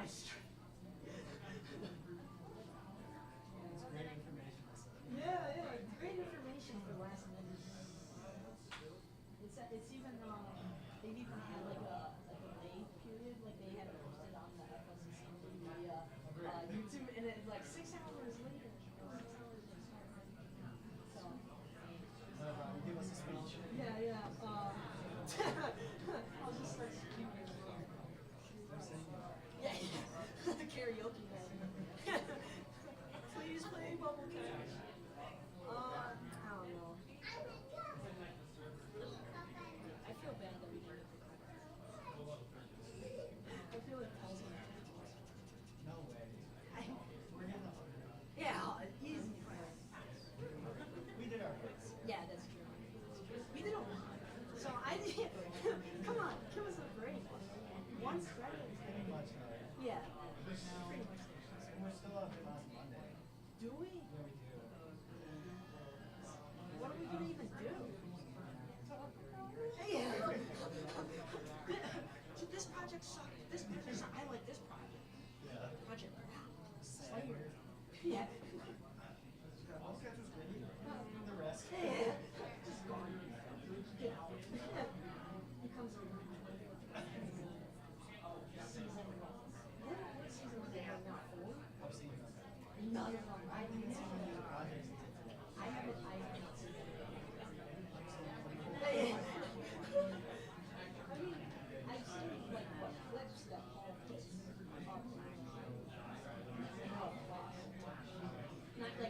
It's great information. Yeah, it's great information for last minute. It's even they've even had like a delay period, like they had it posted on the FLCC media YouTube, and it's like 6 hours later. 6 hours later. So. Give us a speech. Yeah. I'll just start speaking. Yeah. The karaoke night. Please play Bubble Cash. I don't know. I feel bad that we did it. I feel like Paul's gonna. No way. We're gonna. Yeah, easy. We did our best. Yeah, that's true. We did a lot. So I did. Come on, give us a break. One credit. Pretty much. Yeah. Pretty much. And we're still up class Monday. Do we? Yeah, we do. What are we gonna even do? Yeah. This project sucked. This project sucked. I like this project. Yeah. Project. Slayer. Yeah. I'll catch this video. The rest. Yeah. Just gone. Get out. Becomes a season. What season was it right now? 4? I've seen them. None of them. I haven't seen any of the projects. I haven't seen it. I mean, I've seen like what clips that Paul puts up.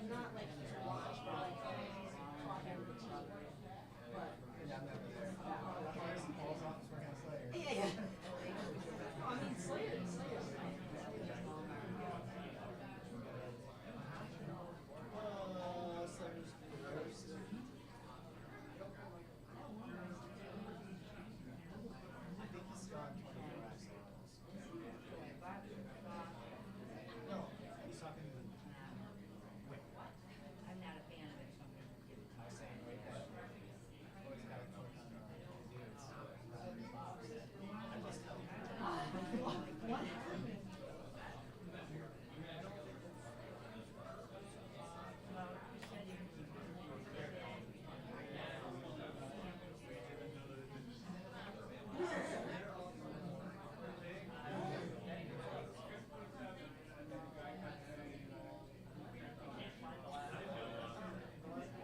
Not like to watch, but like talk over the TV. But Harrison Paul's office working on Slayer. yeah. I mean, Slayer. Slayer's first. I think he's gone 24 accidents. No, he's talking to. Wait, what? I'm not a fan of it, so I'm going to give it to I was saying, wait, that. He's got to click on dudes. I just tell you. What happened? Well, you said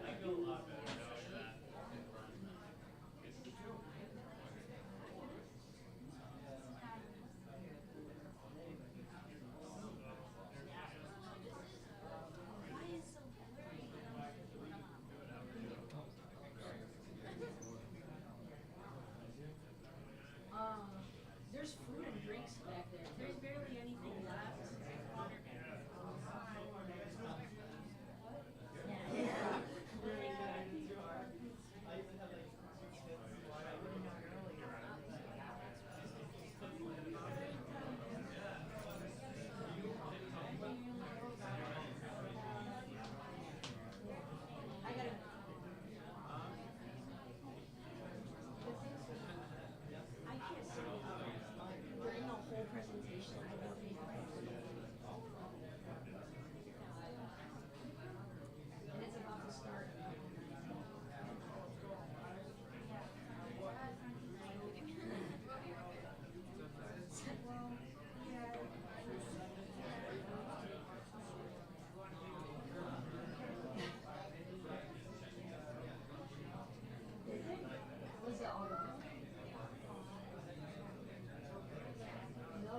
I feel a lot better knowing that. Why is so blurry? There's food and drinks back there. There's barely anything left. Yeah. I even had like I gotta. I can't see it. During the whole presentation, I don't think and it's about to start. Well, was it all? No.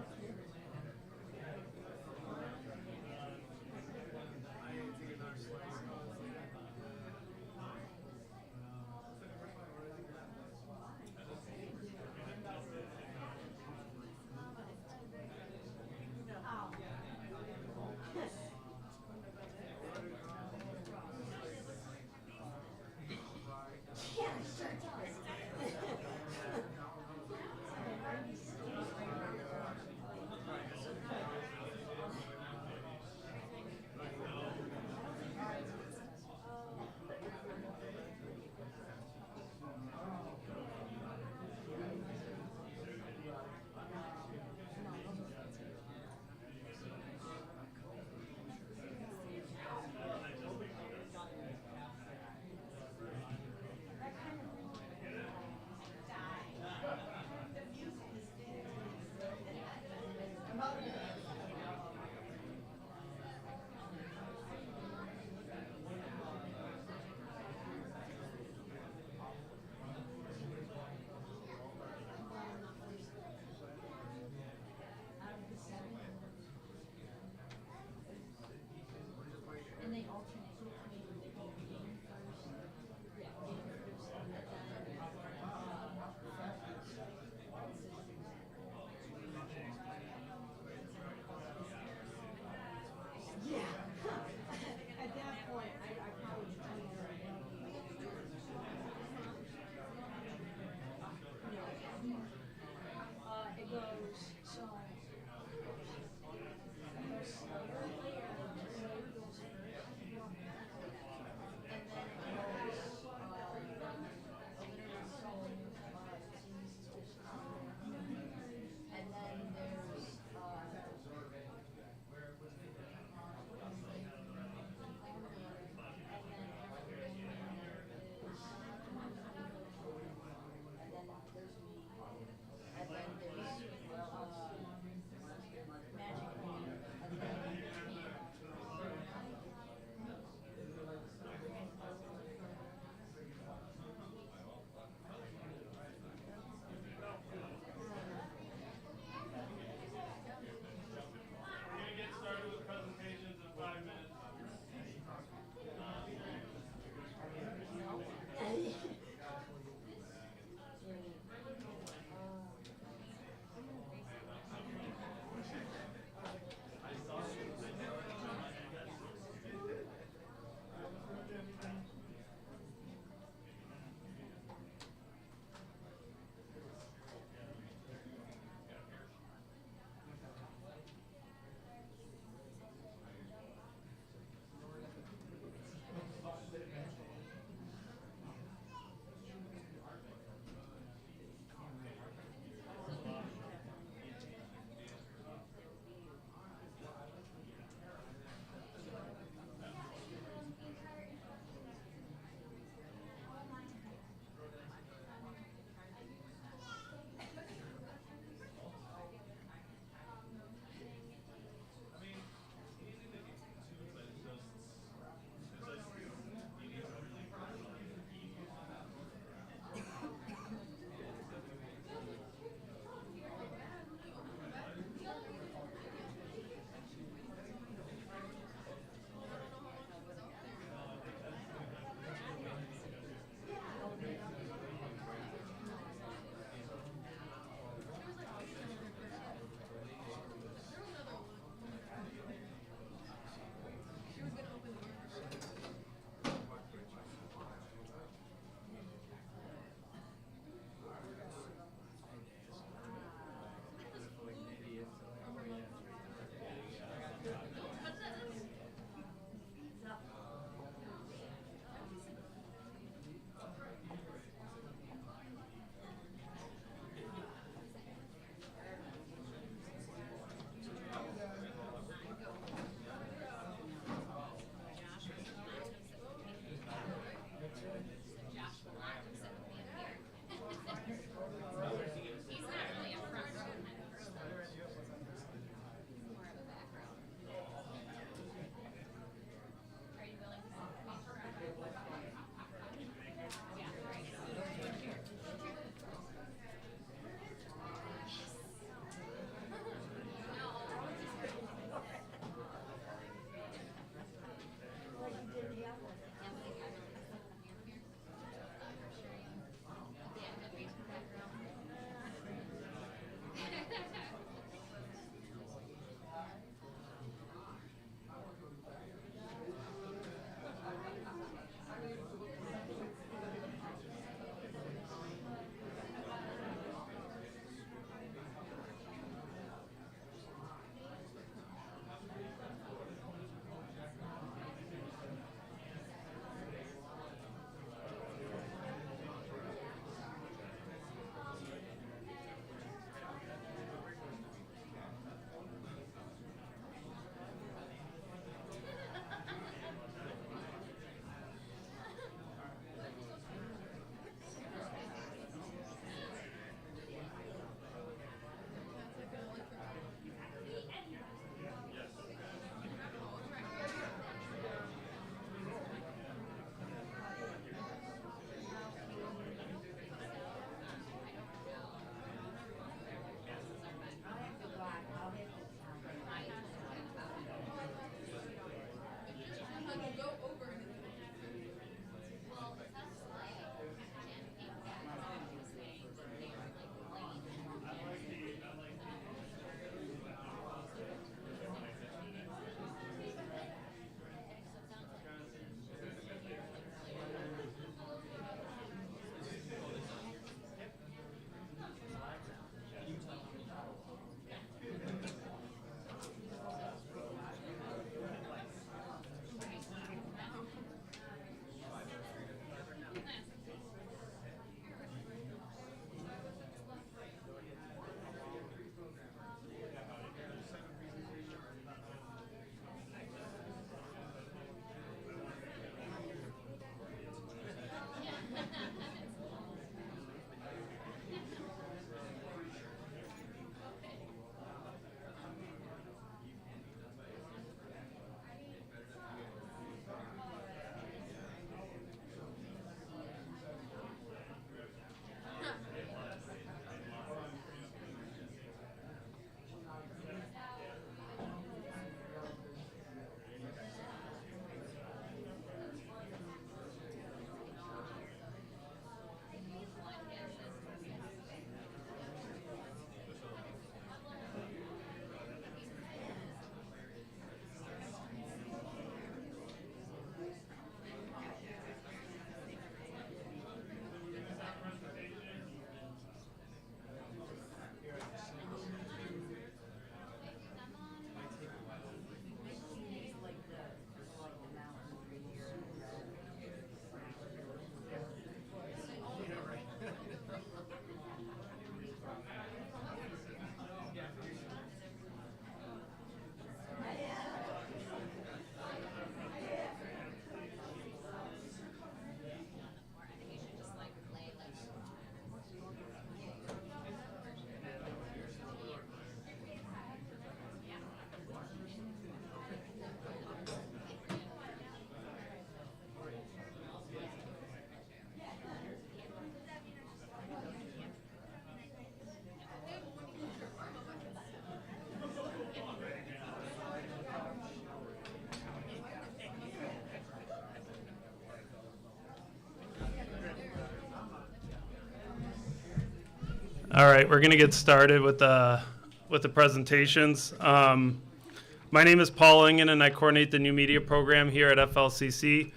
All right, we're going to get started with the presentations. My name is Paul Ingen, and I coordinate the new media program here at FLCC.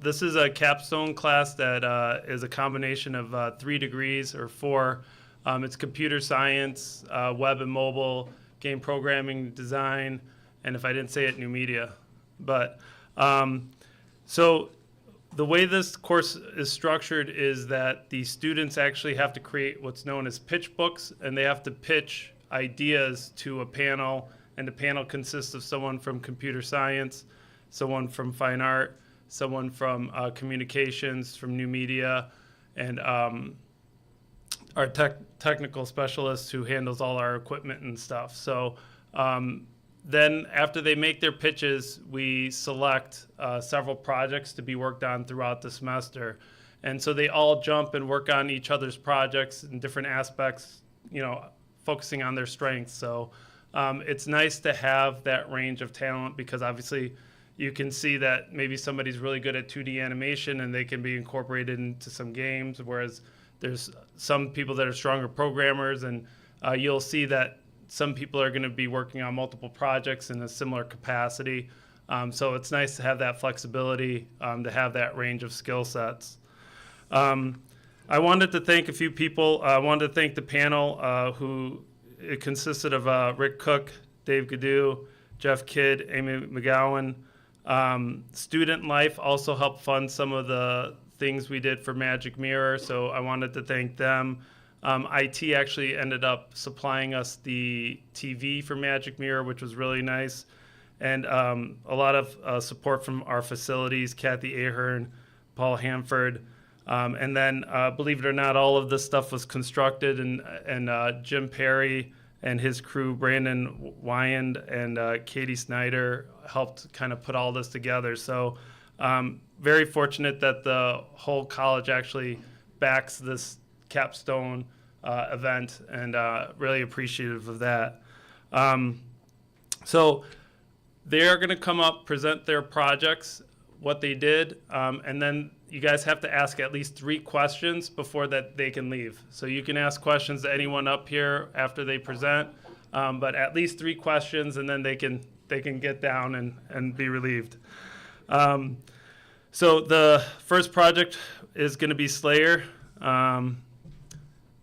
This is a capstone class that is a combination of 3 degrees, or 4. It's computer science, web and mobile, game programming, design, and if I didn't say it, new media. But so the way this course is structured is that the students actually have to create what's known as pitch books, and they have to pitch ideas to a panel, and the panel consists of someone from computer science, someone from fine art, someone from communications, from new media, and our technical specialist who handles all our equipment and stuff. So then after they make their pitches, we select several projects to be worked on throughout the semester. And so they all jump and work on each other's projects in different aspects, focusing on their strengths. So it's nice to have that range of talent, because obviously you can see that maybe somebody's really good at 2D animation and they can be incorporated into some games, whereas there's some people that are stronger programmers, and you'll see that some people are going to be working on multiple projects in a similar capacity. So it's nice to have that flexibility, to have that range of skill sets. I wanted to thank a few people. I wanted to thank the panel, who it consisted of Rick Cook, Dave Gaddu, Jeff Kidd, Amy McGowan. Student Life also helped fund some of the things we did for Magic Mirror, so I wanted to thank them. IT actually ended up supplying us the TV for Magic Mirror, which was really nice. And a lot of support from our facilities, Kathy Ahern, Paul Hanford. And then, believe it or not, all of this stuff was constructed, and Jim Perry and his crew, Brandon Wyand and Katie Snyder, helped kind of put all this together. So very fortunate that the whole college actually backs this capstone event, and really appreciative of that. So they are going to come up, present their projects, what they did, and then you guys have to ask at least 3 questions before that they can leave. So you can ask questions to anyone up here after they present, but at least 3 questions, and then they can get down and be relieved. So the first project is going to be Slayer.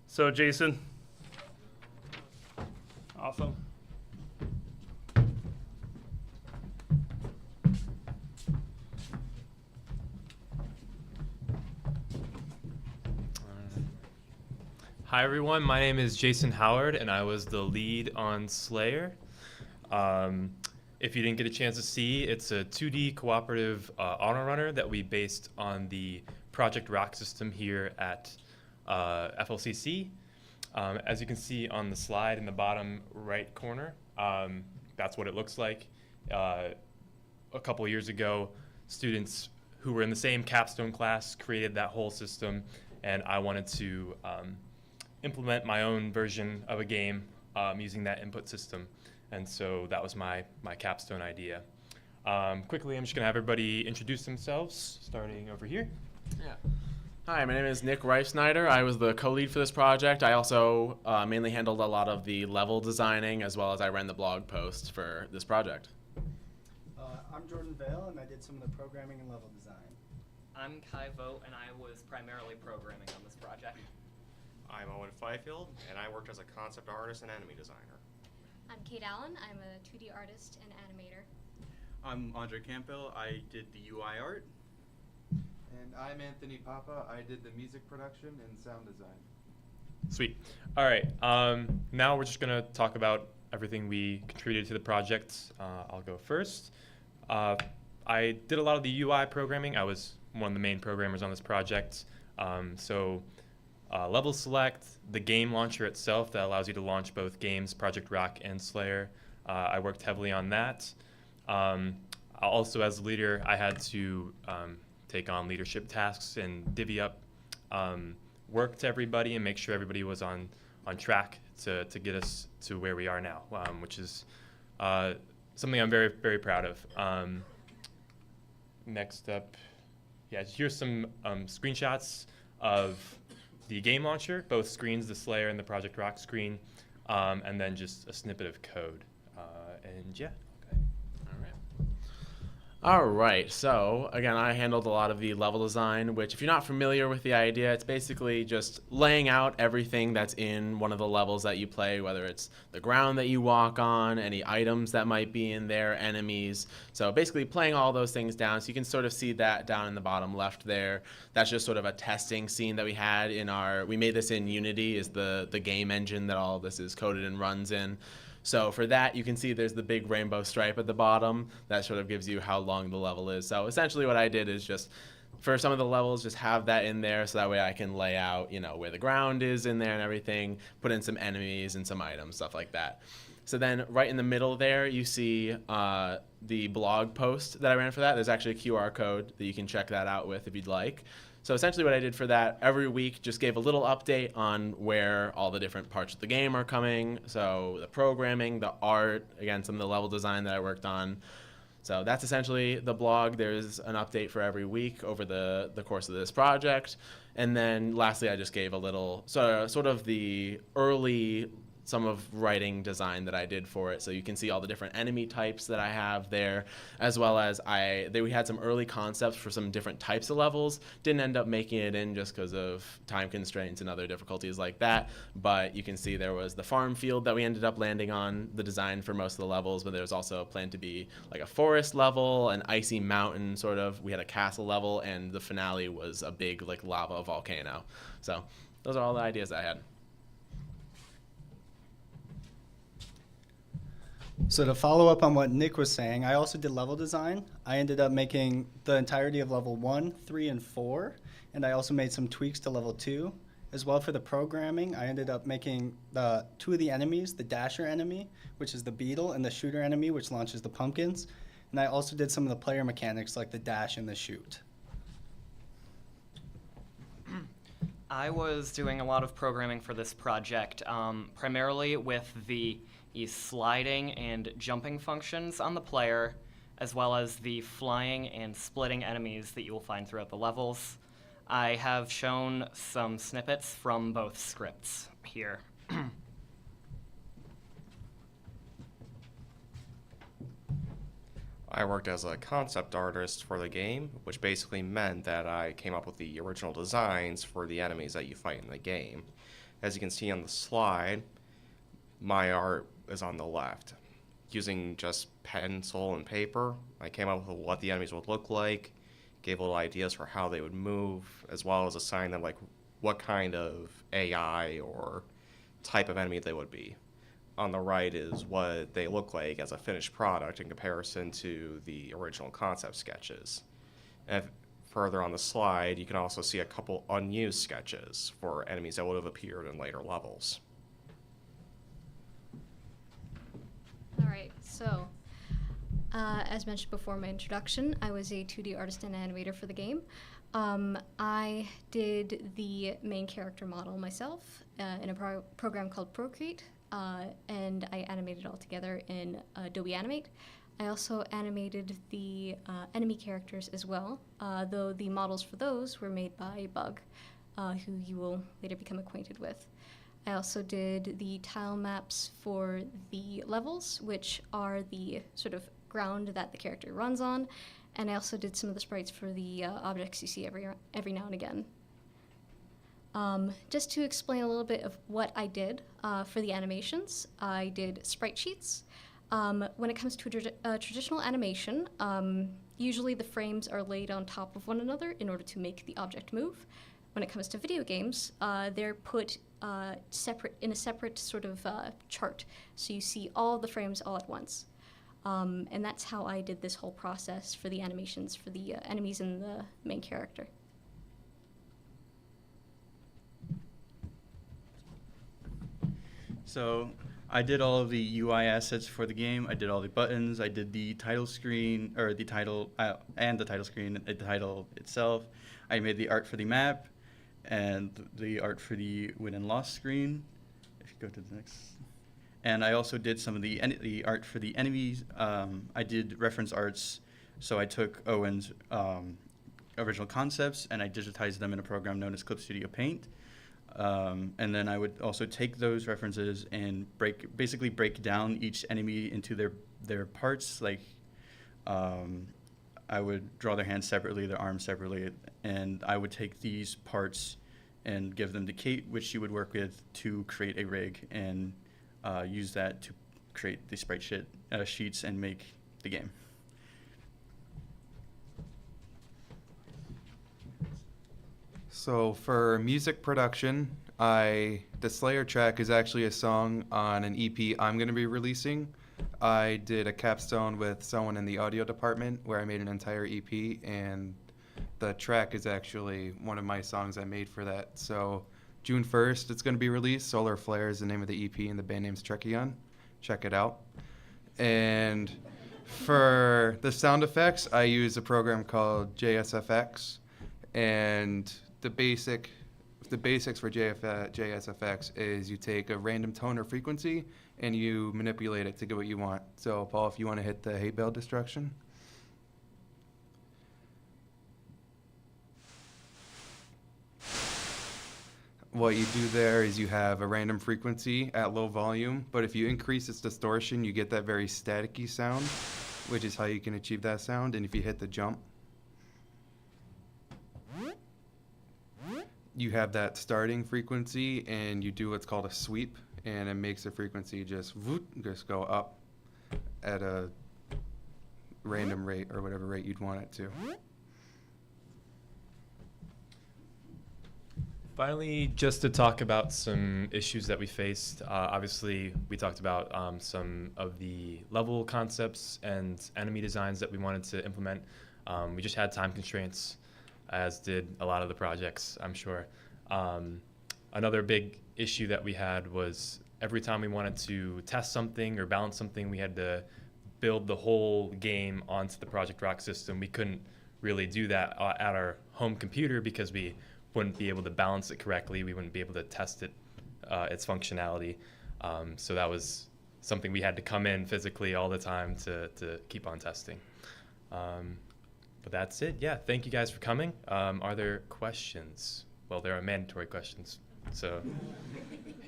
So Jason. Awesome. Hi everyone, my name is Jason Howard, and I was the lead on Slayer. If you didn't get a chance to see, it's a 2D cooperative auto runner that we based on the Project Rock system here at FLCC. As you can see on the slide in the bottom right corner, that's what it looks like. A couple of years ago, students who were in the same capstone class created that whole system, and I wanted to implement my own version of a game using that input system. And so that was my capstone idea. Quickly, I'm just going to have everybody introduce themselves, starting over here. Yeah. Hi, my name is Nick Reifsnyder. I was the co-lead for this project. I also mainly handled a lot of the level designing, as well as I ran the blog post for this project. I'm Jordan Vale, and I did some of the programming and level design. I'm Kai Vogt, and I was primarily programming on this project. I'm Owen Fifield, and I worked as a concept artist and enemy designer. I'm Kate Allen. I'm a 2D artist and animator. I'm Andre Campbell. I did the UI art. And I'm Anthony Papa. I did the music production and sound design. Sweet. All right. Now we're just going to talk about everything we contributed to the project. I'll go first. I did a lot of the UI programming. I was one of the main programmers on this project. Level select, the game launcher itself that allows you to launch both games, Project Rock and Slayer. I worked heavily on that. Also, as a leader, I had to take on leadership tasks and divvy up work to everybody and make sure everybody was on track to get us to where we are now, which is something I'm very, very proud of. Next up, here's some screenshots of the game launcher, both screens, the Slayer and the Project Rock screen, and then just a snippet of code. And yeah. All right, so again, I handled a lot of the level design, which if you're not familiar with the idea, it's basically just laying out everything that's in one of the levels that you play, whether it's the ground that you walk on, any items that might be in there, enemies. So basically playing all those things down, so you can sort of see that down in the bottom left there. That's just sort of a testing scene that we had in we made this in Unity, is the game engine that all this is coded and runs in. So for that, you can see there's the big rainbow stripe at the bottom. That sort of gives you how long the level is. So essentially what I did is just, for some of the levels, just have that in there so that way I can lay out, where the ground is in there and everything, put in some enemies and some items, stuff like that. So then right in the middle there, you see the blog post that I ran for that. There's actually a QR code that you can check that out with if you'd like. So essentially what I did for that, every week just gave a little update on where all the different parts of the game are coming. So the programming, the art, again, some of the level design that I worked on. So that's essentially the blog. There's an update for every week over the course of this project. And then lastly, I just gave a little sort of the early some of writing design that I did for it. So you can see all the different enemy types that I have there, as well as we had some early concepts for some different types of levels. Didn't end up making it in just because of time constraints and other difficulties like that. But you can see there was the farm field that we ended up landing on, the design for most of the levels, but there was also planned to be like a forest level, an icy mountain sort of. We had a castle level, and the finale was a big like lava volcano. So those are all the ideas I had. So to follow up on what Nick was saying, I also did level design. I ended up making the entirety of level 1, 3, and 4, and I also made some tweaks to level 2. As well for the programming, I ended up making two of the enemies, the dasher enemy, which is the beetle, and the shooter enemy, which launches the pumpkins. And I also did some of the player mechanics like the dash and the shoot. I was doing a lot of programming for this project, primarily with the sliding and jumping functions on the player, as well as the flying and splitting enemies that you will find throughout the levels. I have shown some snippets from both scripts here. I worked as a concept artist for the game, which basically meant that I came up with the original designs for the enemies that you fight in the game. As you can see on the slide, my art is on the left. Using just pencil and paper, I came up with what the enemies would look like, gave little ideas for how they would move, as well as assign them like what kind of AI or type of enemy they would be. On the right is what they look like as a finished product in comparison to the original concept sketches. And further on the slide, you can also see a couple unused sketches for enemies that would have appeared in later levels. All right, so as mentioned before in my introduction, I was a 2D artist and animator for the game. I did the main character model myself in a program called Procreate, and I animated it all together in Adobe Animate. I also animated the enemy characters as well, though the models for those were made by Bug, who you will later become acquainted with. I also did the tile maps for the levels, which are the sort of ground that the character runs on, and I also did some of the sprites for the objects you see every now and again. Just to explain a little bit of what I did for the animations, I did sprite sheets. When it comes to a traditional animation, usually the frames are laid on top of one another in order to make the object move. When it comes to video games, they're put in a separate sort of chart, so you see all the frames all at once. And that's how I did this whole process for the animations for the enemies and the main character. So I did all of the UI assets for the game. I did all the buttons. I did the title screen, or the title, and the title screen, the title itself. I made the art for the map, and the art for the win and loss screen. If you go to the next. And I also did some of the art for the enemies. I did reference arts, so I took Owen's original concepts and I digitized them in a program known as Clip Studio Paint. And then I would also take those references and basically break down each enemy into their parts. Like, I would draw their hands separately, their arms separately, and I would take these parts and give them to Kate, which she would work with to create a rig and use that to create the sprite sheets and make the game. So for music production, the Slayer track is actually a song on an EP I'm going to be releasing. I did a capstone with someone in the audio department where I made an entire EP, and the track is actually one of my songs I made for that. So June 1st, it's going to be released. Solar Flare is the name of the EP, and the band name's Trekion. Check it out. And for the sound effects, I use a program called JSFX, and the basics for JSFX is you take a random tone or frequency and you manipulate it to get what you want. So Paul, if you want to hit the hay bale destruction. What you do there is you have a random frequency at low volume, but if you increase its distortion, you get that very staticky sound, which is how you can achieve that sound. And if you hit the jump, you have that starting frequency, and you do what's called a sweep, and it makes the frequency just go up at a random rate or whatever rate you'd want it to. Finally, just to talk about some issues that we faced. Obviously, we talked about some of the level concepts and enemy designs that we wanted to implement. We just had time constraints, as did a lot of the projects, I'm sure. Another big issue that we had was every time we wanted to test something or balance something, we had to build the whole game onto the Project Rock system. We couldn't really do that at our home computer because we wouldn't be able to balance it correctly. We wouldn't be able to test it, its functionality. So that was something we had to come in physically all the time to keep on testing. But that's it. Yeah, thank you guys for coming. Are there questions? Well, there are mandatory questions. So,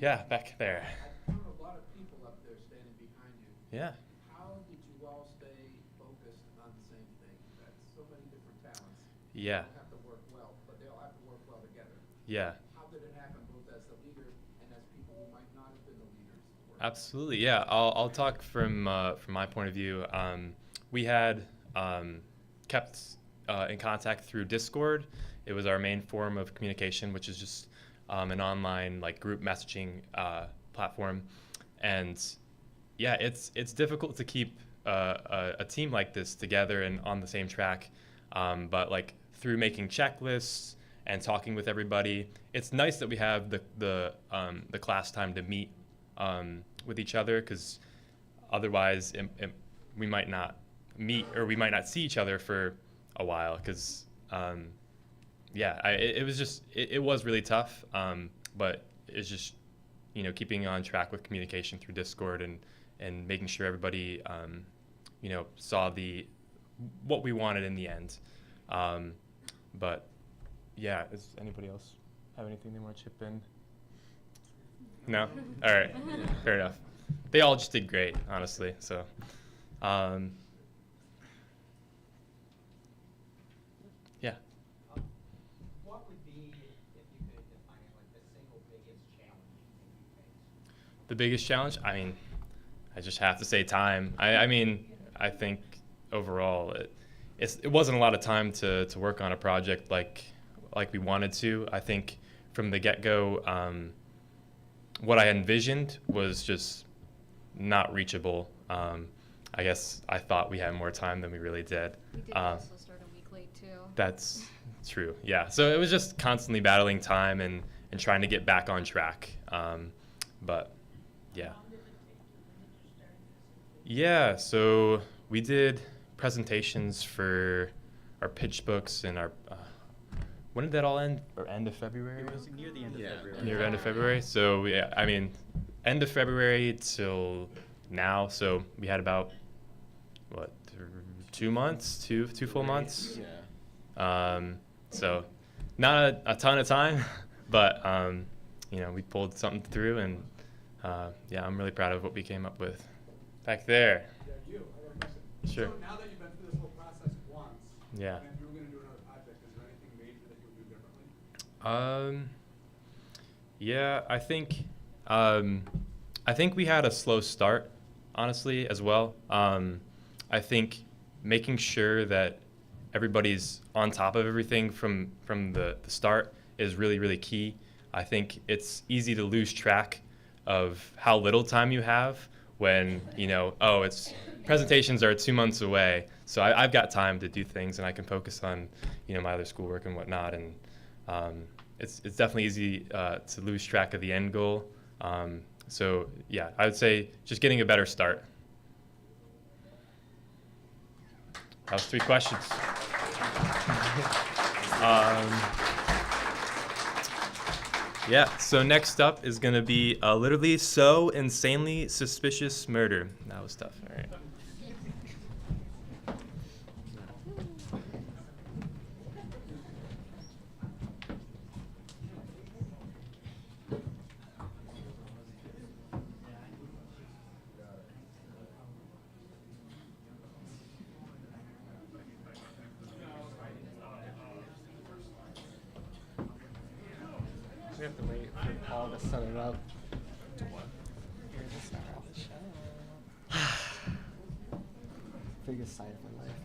yeah, back there. I found a lot of people up there standing behind you. Yeah. How did you all stay focused on the same thing? That's so many different talents. Yeah. They have to work well, but they all have to work well together. Yeah. How did it happen both as the leader and as people who might not have been the leaders? Absolutely, yeah. I'll talk from my point of view. We had kept in contact through Discord. It was our main form of communication, which is just an online like group messaging platform. And yeah, it's difficult to keep a team like this together and on the same track. But like through making checklists and talking with everybody, it's nice that we have the class time to meet with each other, because otherwise we might not meet, or we might not see each other for a while, because it was really tough, but it's just keeping on track with communication through Discord and making sure everybody saw what we wanted in the end. But yeah, does anybody else have anything they want to chip in? No? All right. Fair enough. They all just did great, honestly. So, yeah. What would be, if you could define it, like the single biggest challenge you faced? The biggest challenge? I mean, I just have to say time. I mean, I think overall it wasn't a lot of time to work on a project like we wanted to. I think from the get-go, what I envisioned was just not reachable. I guess I thought we had more time than we really did. We did also start a week late too. That's true, yeah. So it was just constantly battling time and trying to get back on track. But yeah. Yeah, so we did presentations for our pitch books and our when did that all end? Or end of February? It was near the end of February. Near the end of February. So yeah, I mean, end of February till now. So we had about 2 months, two full months. Yeah. So not a ton of time, but we pulled something through, and yeah, I'm really proud of what we came up with. Back there. Yeah, you. I got a question. Sure. So now that you've been through this whole process once, Yeah. and if you were going to do another project, is there anything major that you would do differently? Yeah, I think we had a slow start, honestly, as well. I think making sure that everybody's on top of everything from the start is really, really key. I think it's easy to lose track of how little time you have when, it's presentations are 2 months away. So I've got time to do things, and I can focus on, my other schoolwork and whatnot. And it's definitely easy to lose track of the end goal. So yeah, I would say just getting a better start. That was 3 questions. Yeah, so next up is going to be literally so insanely suspicious murder. That was tough. All right. We have to wait for Paul to set it up. Biggest sigh of my life.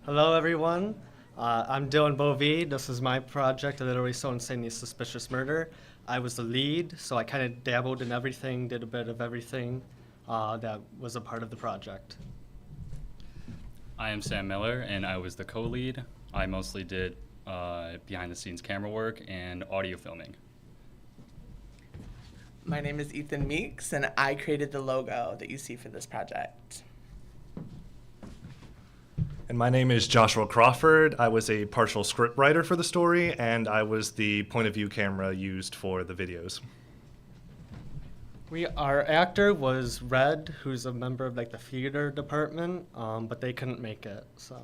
Hello, everyone. I'm Dylan Bovee. This is my project, Literally So Insanely Suspicious Murder. I was the lead, so I kind of dabbled in everything, did a bit of everything that was a part of the project. I am Sam Miller, and I was the co-lead. I mostly did behind-the-scenes camera work and audio filming. My name is Ethan Meeks, and I created the logo that you see for this project. And my name is Joshua Crawford. I was a partial script writer for the story, and I was the point of view camera used for the videos. Our actor was Red, who's a member of the theater department, but they couldn't make it, so.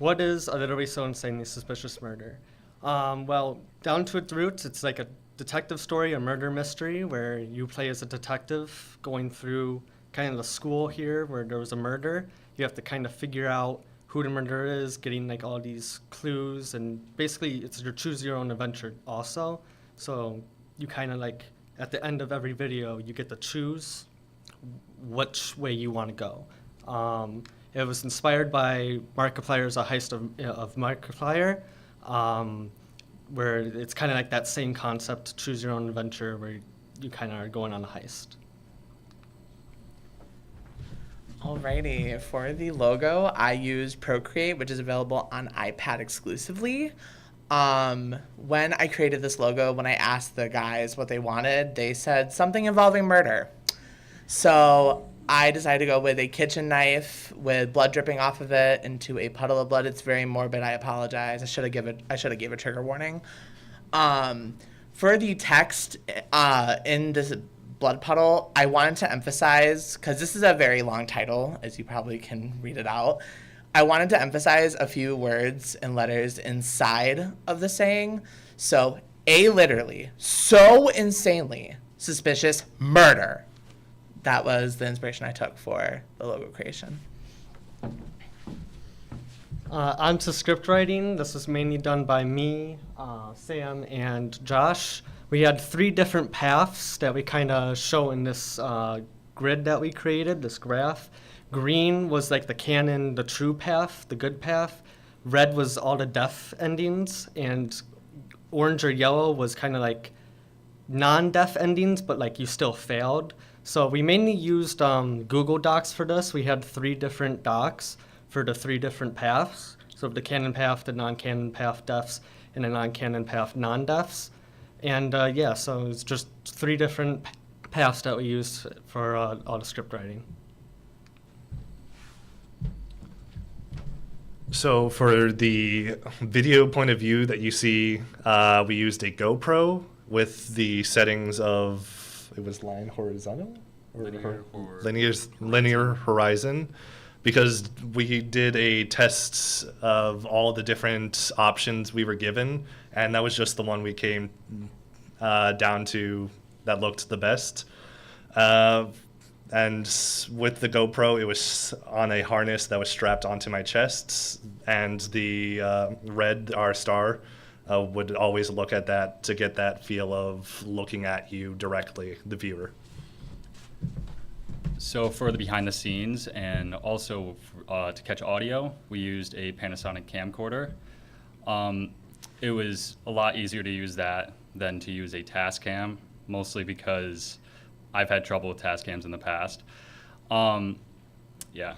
What is a Literally So Insanely Suspicious Murder? Well, down to its roots, it's like a detective story, a murder mystery, where you play as a detective going through kind of the school here where there was a murder. You have to kind of figure out who the murderer is, getting all these clues, and basically it's your choose your own adventure also. So you kind of at the end of every video, you get to choose which way you want to go. It was inspired by Markiplier's A Heist of Markiplier, where it's kind of like that same concept, choose your own adventure, where you kind of are going on a heist. Alrighty, for the logo, I used Procreate, which is available on iPad exclusively. When I created this logo, when I asked the guys what they wanted, they said something involving murder. So I decided to go with a kitchen knife with blood dripping off of it into a puddle of blood. It's very morbid. I apologize. I should have gave a trigger warning. For the text in this blood puddle, I wanted to emphasize, because this is a very long title, as you probably can read it out. I wanted to emphasize a few words and letters inside of the saying. So, literally, so insanely suspicious murder. That was the inspiration I took for the logo creation. On to script writing. This was mainly done by me, Sam, and Josh. We had 3 different paths that we kind of show in this grid that we created, this graph. Green was the canon, the true path, the good path. Red was all the death endings, and orange or yellow was kind of non-death endings, but you still failed. So we mainly used Google Docs for this. We had 3 different docs for the 3 different paths. So the canon path, the non-canon path deaths, and the non-canon path non-deaths. And so it's just 3 different paths that we used for all the script writing. So for the video point of view that you see, we used a GoPro with the settings of, it was line horizontal? Linear horizon. because we did a test of all the different options we were given, and that was just the one we came down to that looked the best. And with the GoPro, it was on a harness that was strapped onto my chest, and the red R star would always look at that to get that feel of looking at you directly, the viewer. So for the behind the scenes and also to catch audio, we used a Panasonic camcorder. It was a lot easier to use that than to use a Tascam, mostly because I've had trouble with Tascams in the past. Yeah.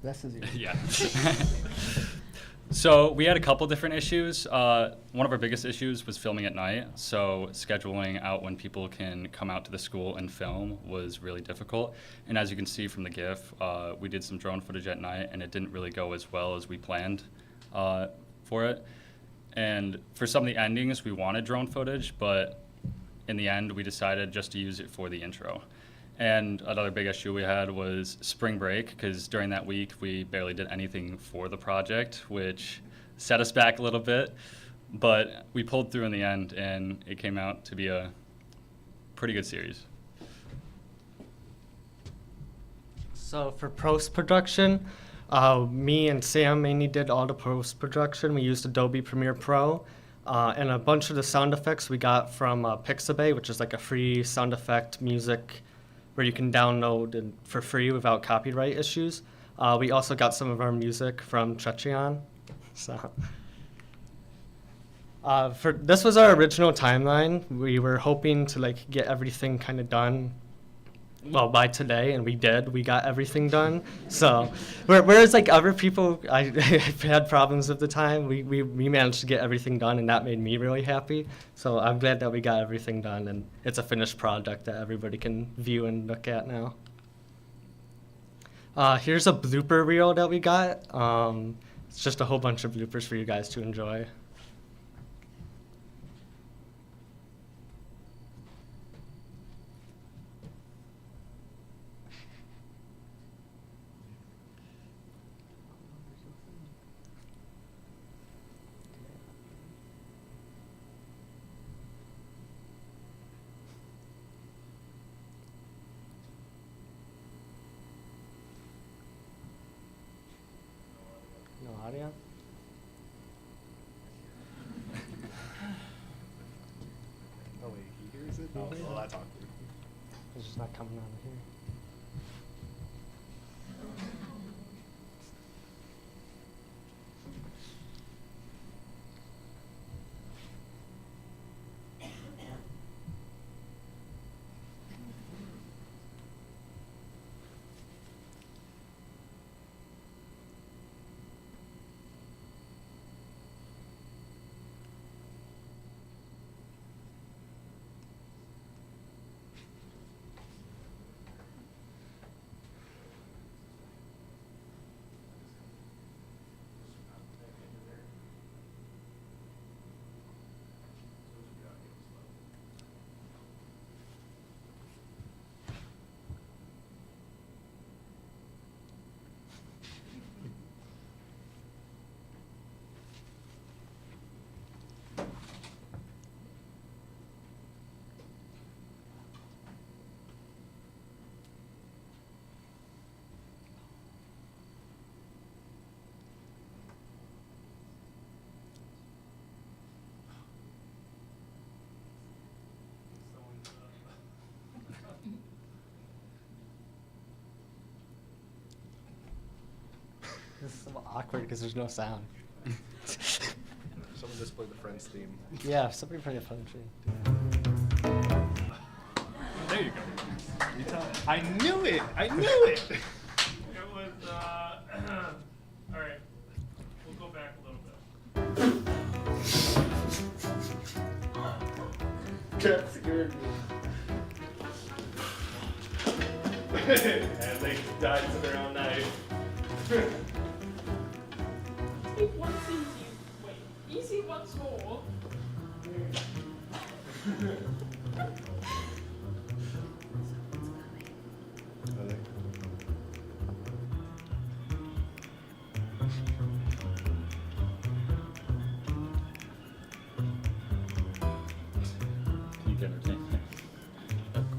This is you. Yeah. So we had a couple different issues. One of our biggest issues was filming at night. So scheduling out when people can come out to the school and film was really difficult. And as you can see from the GIF, we did some drone footage at night, and it didn't really go as well as we planned for it. And for some of the endings, we wanted drone footage, but in the end, we decided just to use it for the intro. And another big issue we had was spring break, because during that week, we barely did anything for the project, which set us back a little bit. But we pulled through in the end, and it came out to be a pretty good series. So for post-production, me and Sam mainly did all the post-production. We used Adobe Premiere Pro, and a bunch of the sound effects we got from Pixabay, which is like a free sound effect music where you can download for free without copyright issues. We also got some of our music from Chechion. So, this was our original timeline. We were hoping to like get everything kind of done, well, by today, and we did. We got everything done. So, whereas like other people, I had problems at the time, we managed to get everything done, and that made me really happy. So I'm glad that we got everything done, and it's a finished product that everybody can view and look at now. Here's a blooper reel that we got. It's just a whole bunch of bloopers for you guys to enjoy. No audio? Oh wait, he hears it? Oh, well, that's awkward. It's just not coming out of here. This is so awkward because there's no sound. Someone just played the Friends theme. Yeah, somebody play a fun thing. There you go. I knew it! I knew it! It was, all right, we'll go back a little bit. That scared me. And they died to their own knife. Once easy. Wait, easy once more. Geek Entertainment.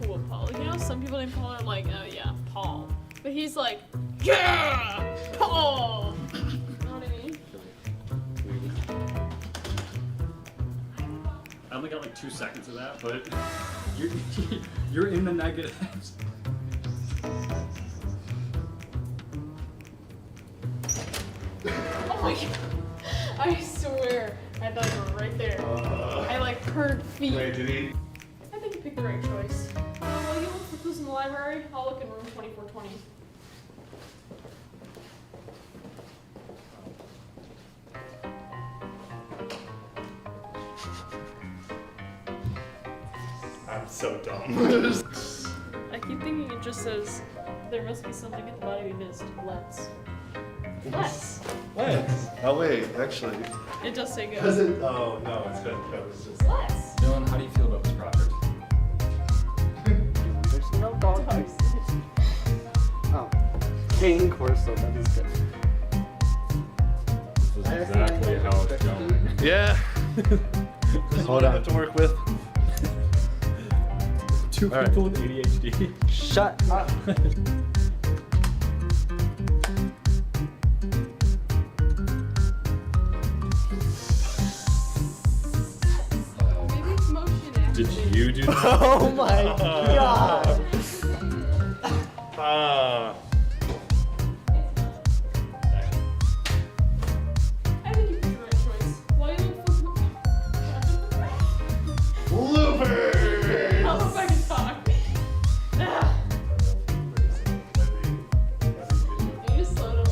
Cool, Paul. You know, some people named Paul are like, oh yeah, Paul. But he's like, yeah, Paul. You know what I mean? I only got like 2 seconds of that, but you're, you're in the negatives. Oh my god. I swear. I thought you were right there. I like heard feet. Wait, did he? I think you picked the right choice. While you look for clues in the library, I'll look in room 2420. I'm so dumb. I keep thinking it just says there must be something at the bottom we missed. Let's. Let's. Oh wait, actually. It does say go. Does it? Oh no, it's good. That was just. Let's. Dylan, how do you feel about this project? There's no dog. Oh, cane Corso, that is good. This is exactly how it's going. Yeah. This is Hold what I on. have to work with. Two All right. people with ADHD. Shut up. Maybe it's motion Did activated. you do that? Oh my god. I think you picked the right choice. While you look for Bloopers! How if I can talk? Ah. You just slow down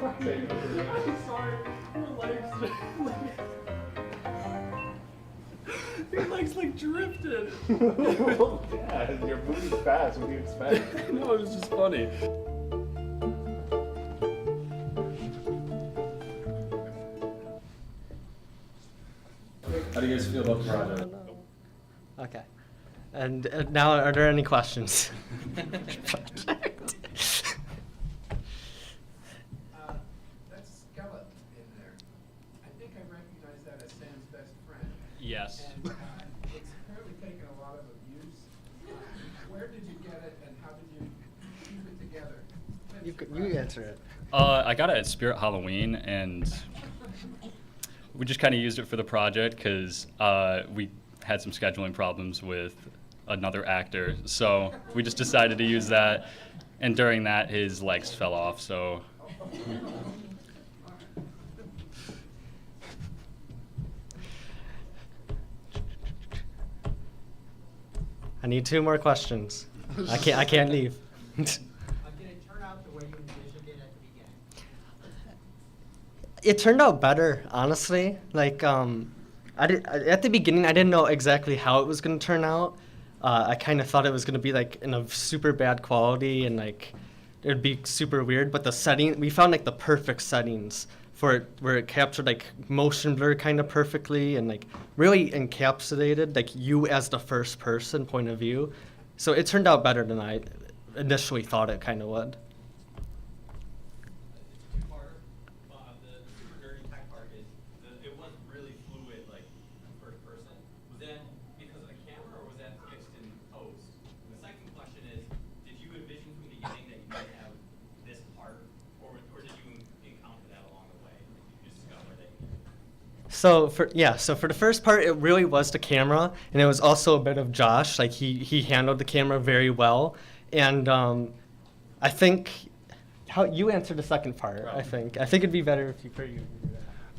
my brain. I'm sorry. Your legs. Your legs like drifted. Yeah, you're moving fast. What do you expect? No, it was just funny. How do you guys feel about the project? Okay. And now, are there any questions? That skeleton in there, I think I recognize that as Sam's best friend. Yes. And it's apparently taken a lot of abuse. Where did you get it and how did you keep it together? You answer it. I got it at Spirit Halloween, and we just kind of used it for the project because we had some scheduling problems with another actor. So we just decided to use that, and during that, his legs fell off. So. I need 2 more questions. I can't leave. Did it turn out the way you envisioned it at the beginning? It turned out better, honestly. Like, at the beginning, I didn't know exactly how it was going to turn out. I kind of thought it was going to be like in a super bad quality and like it'd be super weird. But the setting, we found like the perfect settings for it, where it captured like motion blur kind of perfectly and like really encapsulated like you as the first person point of view. So it turned out better than I initially thought it kind of would. Two-parter. The super dirty tech part is it wasn't really fluid like first person. Was that because of the camera or was that fixed in post? The second question is, did you envision from the beginning that you might have this part, or did you encounter that along the way? Did you discover that you So for the first part, it really was the camera, and it was also a bit of Josh. Like he handled the camera very well, and I think how you answered the second part. I think it'd be better if you for you.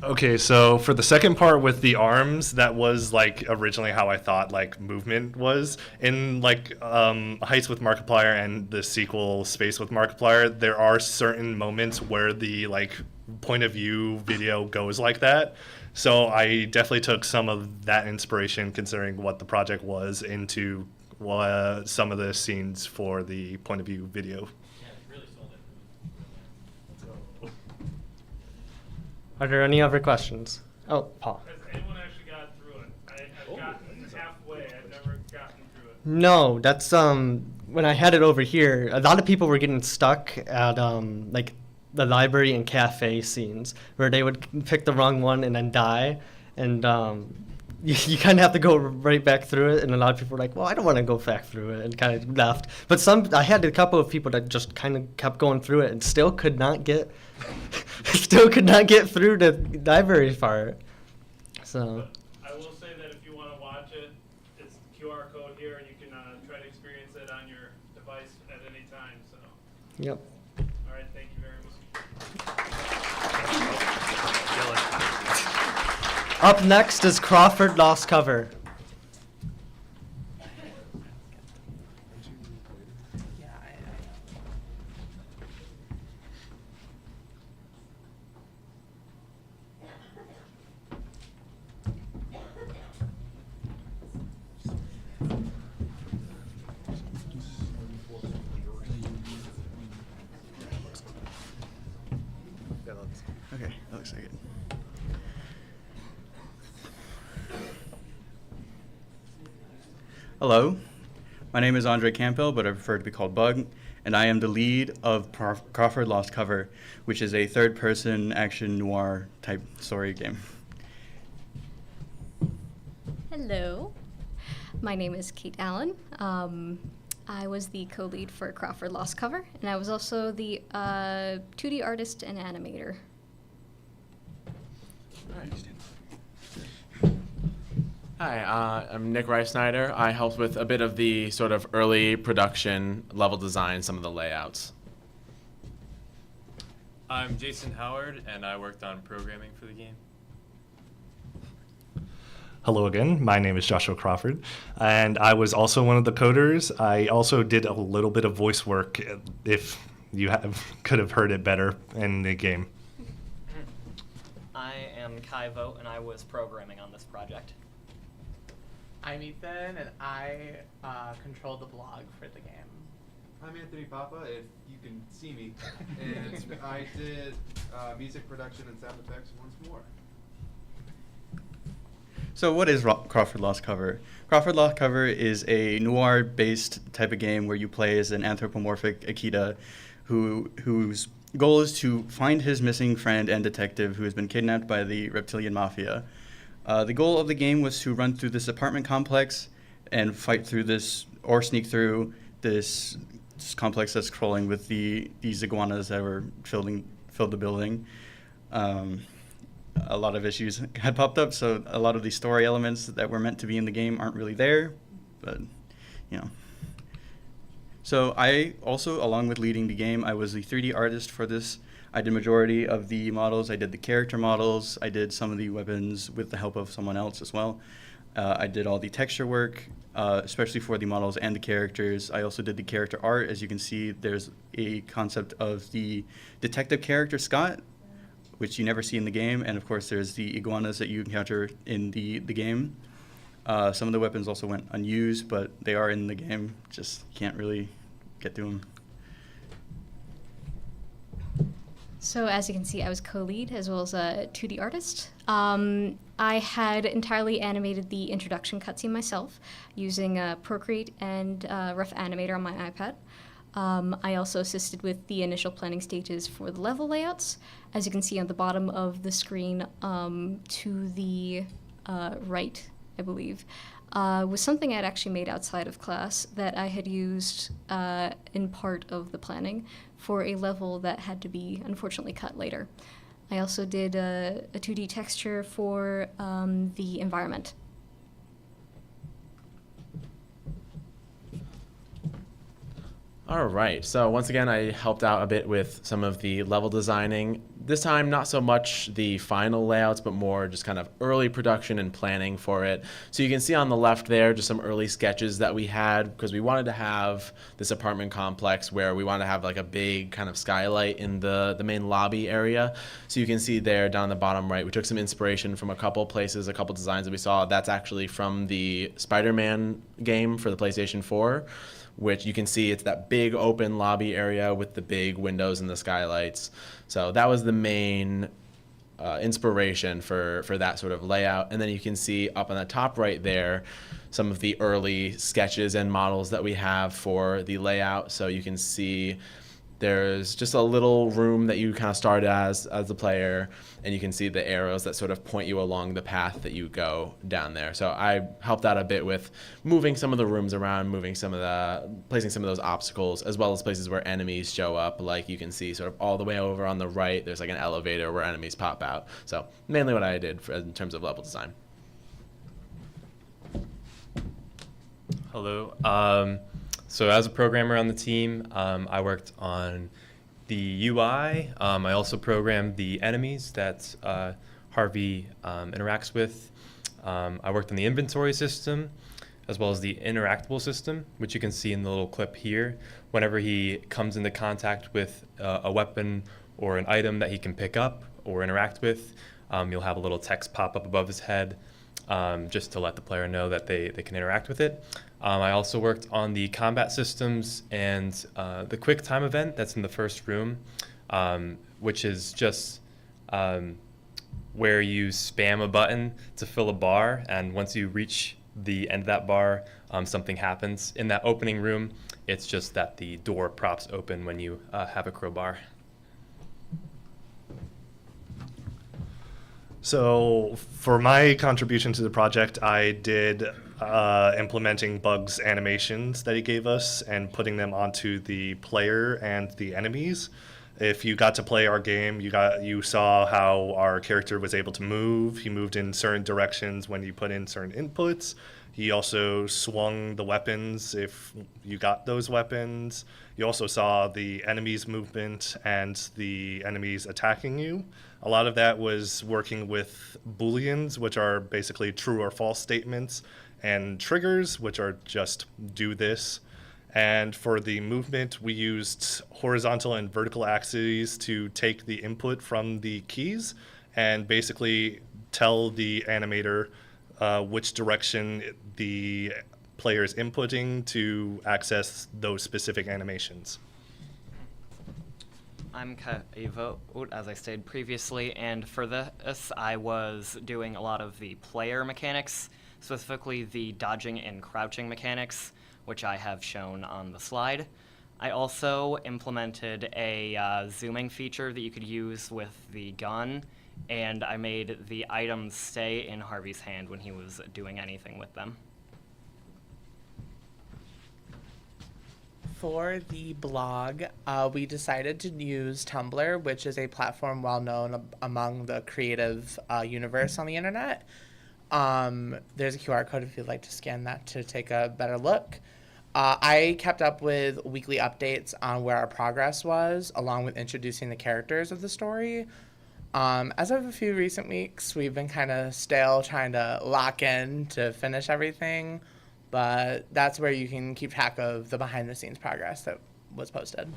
Okay, so for the second part with the arms, that was like originally how I thought like movement was. In like Heights with Markiplier and the sequel Space with Markiplier, there are certain moments where the like point of view video goes like that. So I definitely took some of that inspiration, considering what the project was, into some of the scenes for the point of view video. Are there any other questions? Oh, Paul. Has anyone actually got through it? I've gotten halfway. I've never gotten through it. No, that's when I had it over here. A lot of people were getting stuck at like the library and cafe scenes where they would pick the wrong one and then die, and you kind of have to go right back through it. And a lot of people were like, "Well, I don't want to go back through it," and kind of left. But I had a couple of people that just kind of kept going through it and still could not get through the library part. So. I will say that if you want to watch it, it's the QR code here, and you can try to experience it on your device at any time. So. Yep. All right. Thank you very much. Up next is Crawford Lost Cover. Okay, that looks like it. Hello, my name is Andre Campbell, but I prefer to be called Bug, and I am the lead of Crawford Lost Cover, which is a third-person action noir type story game. Hello, my name is Kate Allen. I was the co-lead for Crawford Lost Cover, and I was also the 2D artist and animator. Hi, I'm Nick Rice-Snyder. I helped with a bit of the sort of early production level design, some of the layouts. I'm Jason Howard, and I worked on programming for the game. Hello again, my name is Joshua Crawford, and I was also one of the coders. I also did a little bit of voice work, if you could have heard it better in the game. I am Kai Vogt, and I was programming on this project. I'm Ethan, and I control the blog for the game. I'm Anthony Papa, if you can see me, and I did music production and sound effects once more. So what is Crawford Lost Cover? Crawford Lost Cover is a noir-based type of game where you play as an anthropomorphic Akita whose goal is to find his missing friend and detective who has been kidnapped by the reptilian mafia. The goal of the game was to run through this apartment complex and fight through this, or sneak through this complex that's crawling with these iguanas that were filled the building. A lot of issues had popped up, so a lot of the story elements that were meant to be in the game aren't really there, but, you know. So I also, along with leading the game, I was the 3D artist for this. I did majority of the models. I did the character models. I did some of the weapons with the help of someone else as well. I did all the texture work, especially for the models and the characters. I also did the character art. As you can see, there's a concept of the detective character, Scott, which you never see in the game. And of course, there's the iguanas that you encounter in the game. Some of the weapons also went unused, but they are in the game. Just can't really get to them. So as you can see, I was co-lead as well as a 2D artist. I had entirely animated the introduction cutscene myself using Procreate and Rough Animator on my iPad. I also assisted with the initial planning stages for the level layouts. As you can see on the bottom of the screen to the right, I believe, was something I'd actually made outside of class that I had used in part of the planning for a level that had to be unfortunately cut later. I also did a 2D texture for the environment. All right, so once again, I helped out a bit with some of the level designing. This time, not so much the final layouts, but more just kind of early production and planning for it. So you can see on the left there, just some early sketches that we had, because we wanted to have this apartment complex where we wanted to have like a big kind of skylight in the main lobby area. So you can see there down the bottom right, we took some inspiration from a couple places, a couple designs that we saw. That's actually from the Spider-Man game for the PlayStation 4. Which you can see it's that big open lobby area with the big windows and the skylights. So that was the main inspiration for that sort of layout. And then you can see up on the top right there some of the early sketches and models that we have for the layout. So you can see there's just a little room that you kind of start as the player, and you can see the arrows that sort of point you along the path that you go down there. So I helped out a bit with moving some of the rooms around, placing some of those obstacles, as well as places where enemies show up. Like you can see sort of all the way over on the right, there's like an elevator where enemies pop out. So mainly what I did in terms of level design. Hello. So as a programmer on the team, I worked on the UI. I also programmed the enemies that Harvey interacts with. I worked on the inventory system, as well as the interactable system, which you can see in the little clip here. Whenever he comes into contact with a weapon or an item that he can pick up or interact with, you'll have a little text pop up above his head, just to let the player know that they can interact with it. I also worked on the combat systems and the quick time event that's in the first room, which is just where you spam a button to fill a bar, and once you reach the end of that bar, something happens. In that opening room, it's just that the door props open when you have a crowbar. So for my contribution to the project, I did implementing Bug's animations that he gave us and putting them onto the player and the enemies. If you got to play our game, you saw how our character was able to move. He moved in certain directions when you put in certain inputs. He also swung the weapons if you got those weapons. You also saw the enemies' movement and the enemies attacking you. A lot of that was working with booleans, which are basically true or false statements, and triggers, which are just do this. And for the movement, we used horizontal and vertical axes to take the input from the keys and basically tell the animator which direction the player is inputting to access those specific animations. I'm Kaivo, as I stated previously, and for this I was doing a lot of the player mechanics, specifically the dodging and crouching mechanics, which I have shown on the slide. I also implemented a zooming feature that you could use with the gun, and I made the items stay in Harvey's hand when he was doing anything with them. For the blog, we decided to use Tumblr, which is a platform well known among the creative universe on the internet. There's a QR code if you'd like to scan that to take a better look. I kept up with weekly updates on where our progress was, along with introducing the characters of the story. As of a few recent weeks, we've been kind of stale trying to lock in to finish everything, but that's where you can keep track of the behind-the-scenes progress that was posted.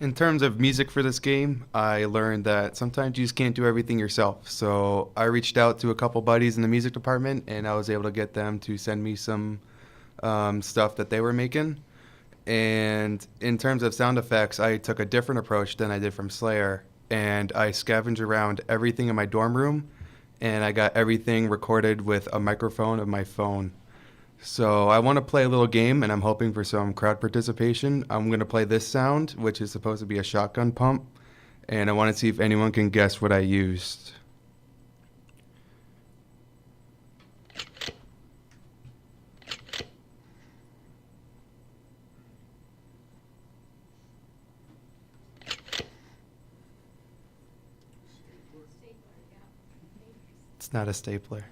In terms of music for this game, I learned that sometimes you just can't do everything yourself. So I reached out to a couple buddies in the music department, and I was able to get them to send me some stuff that they were making. And in terms of sound effects, I took a different approach than I did from Slayer, and I scavenged around everything in my dorm room, and I got everything recorded with a microphone of my phone. So I want to play a little game, and I'm hoping for some crowd participation. I'm going to play this sound, which is supposed to be a shotgun pump, and I want to see if anyone can guess what I used. It's not a stapler.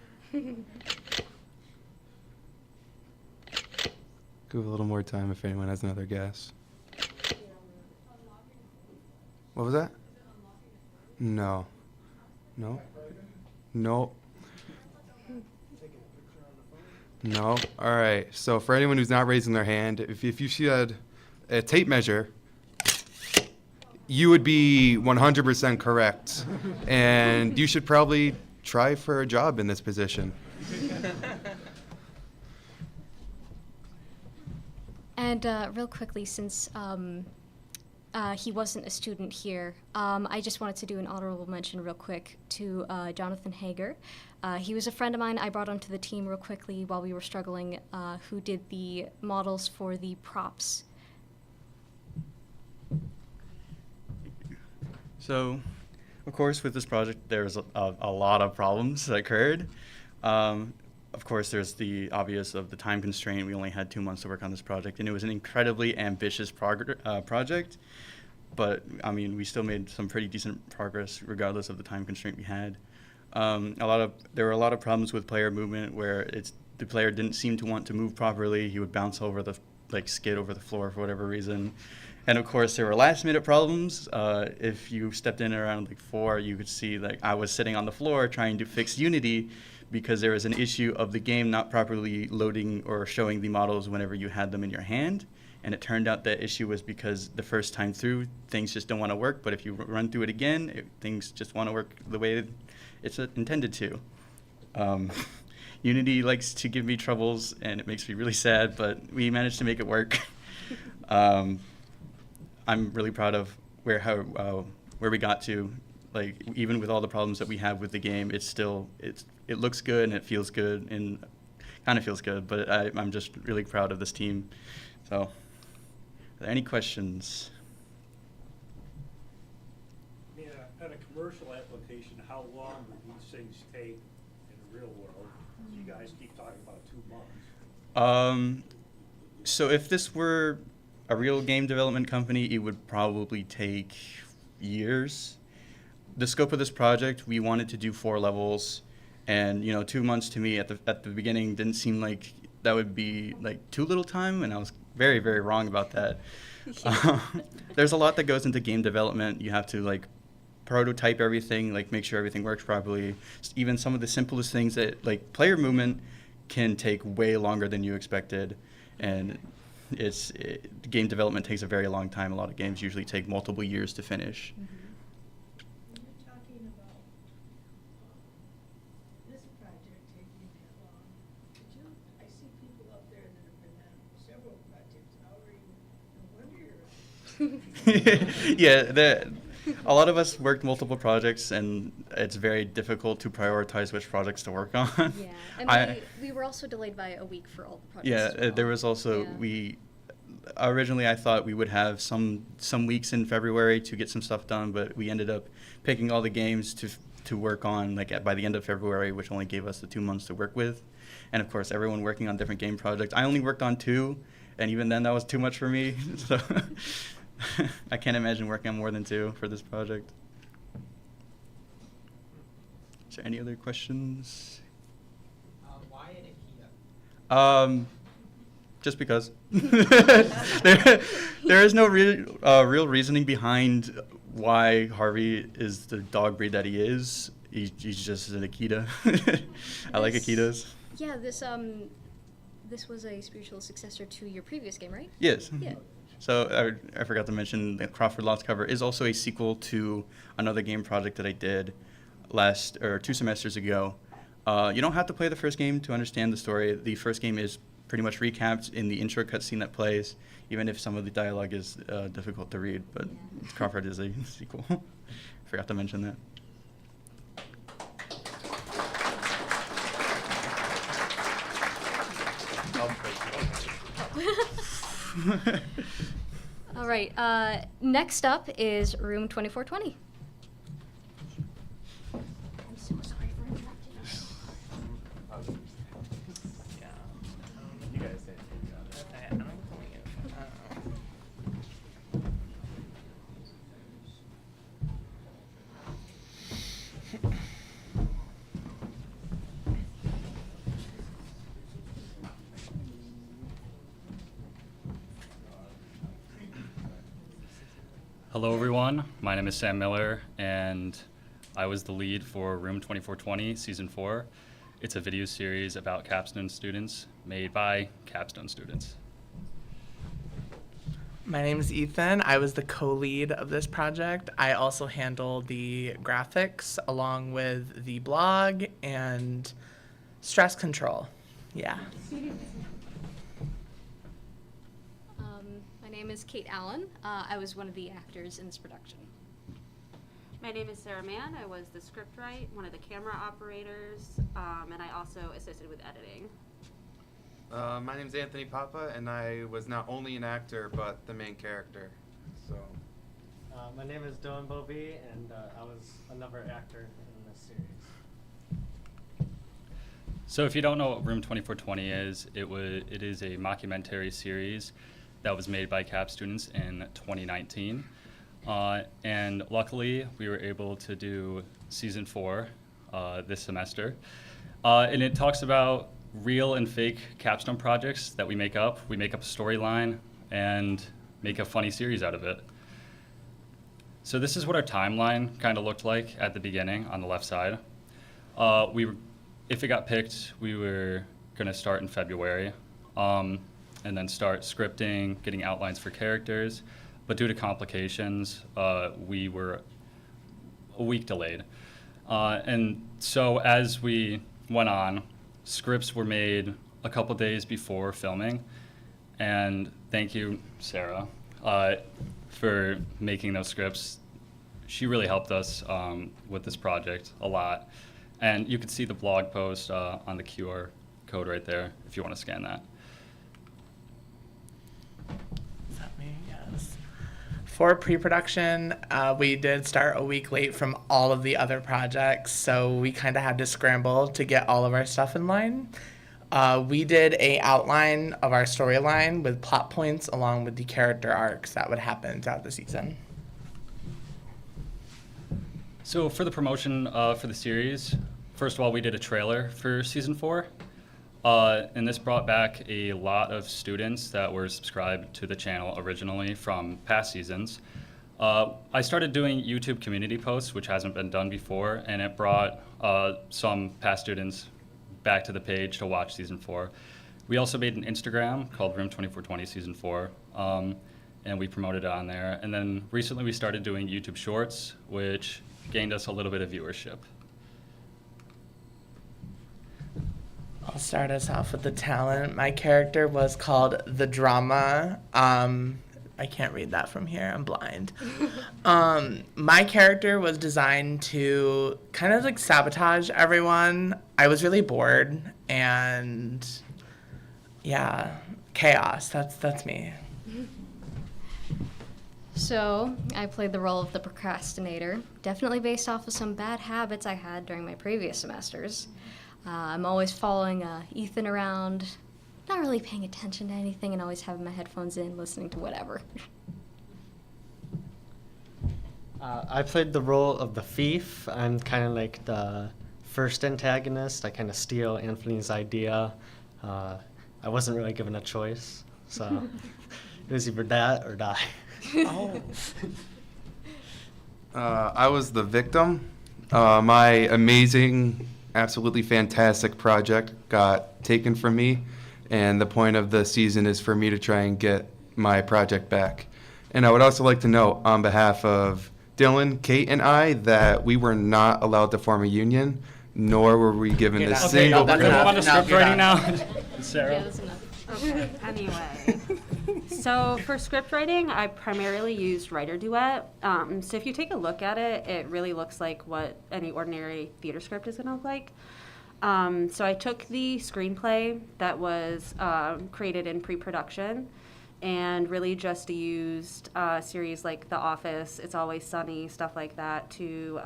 Give a little more time if anyone has another guess. What was that? No. No? No. No. All right. So for anyone who's not raising their hand, if you had a tape measure, you would be 100% correct, and you should probably try for a job in this position. And real quickly, since he wasn't a student here, I just wanted to do an honorable mention real quick to Jonathan Hager. He was a friend of mine. I brought him to the team real quickly while we were struggling, who did the models for the props. So, of course, with this project, there's a lot of problems that occurred. Of course, there's the obvious of the time constraint. We only had 2 months to work on this project, and it was an incredibly ambitious project. But, I mean, we still made some pretty decent progress regardless of the time constraint we had. There were a lot of problems with player movement where the player didn't seem to want to move properly. He would bounce over skid over the floor for whatever reason. And of course, there were last-minute problems. If you stepped in around 4, you could see I was sitting on the floor trying to fix Unity because there was an issue of the game not properly loading or showing the models whenever you had them in your hand. And it turned out that issue was because the first time through, things just don't want to work. But if you run through it again, things just want to work the way it's intended to. Unity likes to give me troubles, and it makes me really sad, but we managed to make it work. I'm really proud of where we got to. Even with all the problems that we have with the game, it looks good and it feels good and kind of feels good. But I'm just really proud of this team. So, are there any questions? In a commercial application, how long would these things take in the real world? You guys keep talking about 2 months. So if this were a real game development company, it would probably take years. The scope of this project, we wanted to do 4 levels, and 2 months to me at the beginning didn't seem like that would be too little time, and I was very, very wrong about that. There's a lot that goes into game development. You have to prototype everything, make sure everything works properly. Even some of the simplest things that player movement can take way longer than you expected, and game development takes a very long time. A lot of games usually take multiple years to finish. When you're talking about this project taking that long, I see people up there that have been on several projects already. No wonder you're Yeah, a lot of us worked multiple projects, and it's very difficult to prioritize which projects to work on. Yeah, and we were also delayed by a week for all the projects. Yeah, as well. there was also originally I thought we would have some weeks in February to get some stuff done, but we ended up picking all the games to work on by the end of February, which only gave us the 2 months to work with. And of course, everyone working on different game projects. I only worked on 2, and even then that was too much for me. So I can't imagine working on more than 2 for this project. Is there any other questions? Why an Akita? Just because. there is no real reasoning behind why Harvey is the dog breed that he is. He's just an Akita. I like Akitas. Yeah, this was a spiritual successor to your previous game, right? Yes. Yeah. So I forgot to mention that Crawford Lost Cover is also a sequel to another game project that I did 2 semesters ago. You don't have to play the first game to understand the story. The first game is pretty much recapped in the intro cutscene that plays, even if some of the dialogue is difficult to read. But Crawford is a sequel. Forgot to mention that. All right. Next up is room 2420. I'm so sorry for interrupting. You guys did. Hello, everyone. My name is Sam Miller, and I was the lead for Room 2420 Season 4. It's a video series about Capstone students made by Capstone students. My name is Ethan. I was the co-lead of this project. I also handle the graphics along with the blog and stress control. Yeah. My name is Kate Allen. I was one of the actors in this production. My name is Sarah Mann. I was the scriptwriter, one of the camera operators, and I also assisted with editing. My name's Anthony Papa, and I was not only an actor, but the main character. So. My name is Dylan Bovee, and I was another actor in this series. So if you don't know what Room 2420 is, it is a mockumentary series that was made by CAP students in 2019. And luckily, we were able to do Season 4 this semester. And it talks about real and fake Capstone projects that we make up. We make up a storyline and make a funny series out of it. So this is what our timeline kind of looked like at the beginning on the left side. If it got picked, we were going to start in February and then start scripting, getting outlines for characters. But due to complications, we were a week delayed. And so as we went on, scripts were made a couple days before filming. And thank you, Sarah, for making those scripts. She really helped us with this project a lot. And you can see the blog post on the QR code right there if you want to scan that. Is that me? Yes. For pre-production, we did start a week late from all of the other projects, so we kind of had to scramble to get all of our stuff in line. We did an outline of our storyline with plot points along with the character arcs that would happen throughout the season. So for the promotion for the series, first of all, we did a trailer for Season 4. And this brought back a lot of students that were subscribed to the channel originally from past seasons. I started doing YouTube community posts, which hasn't been done before, and it brought some past students back to the page to watch Season 4. We also made an Instagram called Room 2420 Season 4, and we promoted it on there. And then recently we started doing YouTube Shorts, which gained us a little bit of viewership. I'll start us off with the talent. My character was called The Drama. I can't read that from here, I'm blind. My character was designed to kind of like sabotage everyone. I was really bored and yeah, chaos, that's me. So, I played the role of the procrastinator, definitely based off of some bad habits I had during my previous semesters. I'm always following Ethan around, not really paying attention to anything, and always having my headphones in, listening to whatever. I played the role of the thief. I'm kind of like the first antagonist. I kind of steal Anthony's idea. I wasn't really given a choice, so it was either that or die. Oh. I was the victim. My amazing, absolutely fantastic project got taken from me, and the point of the season is for me to try and get my project back. And I would also like to note, on behalf of Dylan, Kate, and I, that we were not allowed to form a union, nor were we given a single. We're gonna move on to script writing now. Sarah. Yeah, that's enough. Okay, anyway. So for script writing, I primarily used Writer Duet. So if you take a look at it, it really looks like what any ordinary theater script is going to look like. So I took the screenplay that was created in pre-production and really just used series like The Office, It's Always Sunny, stuff like that to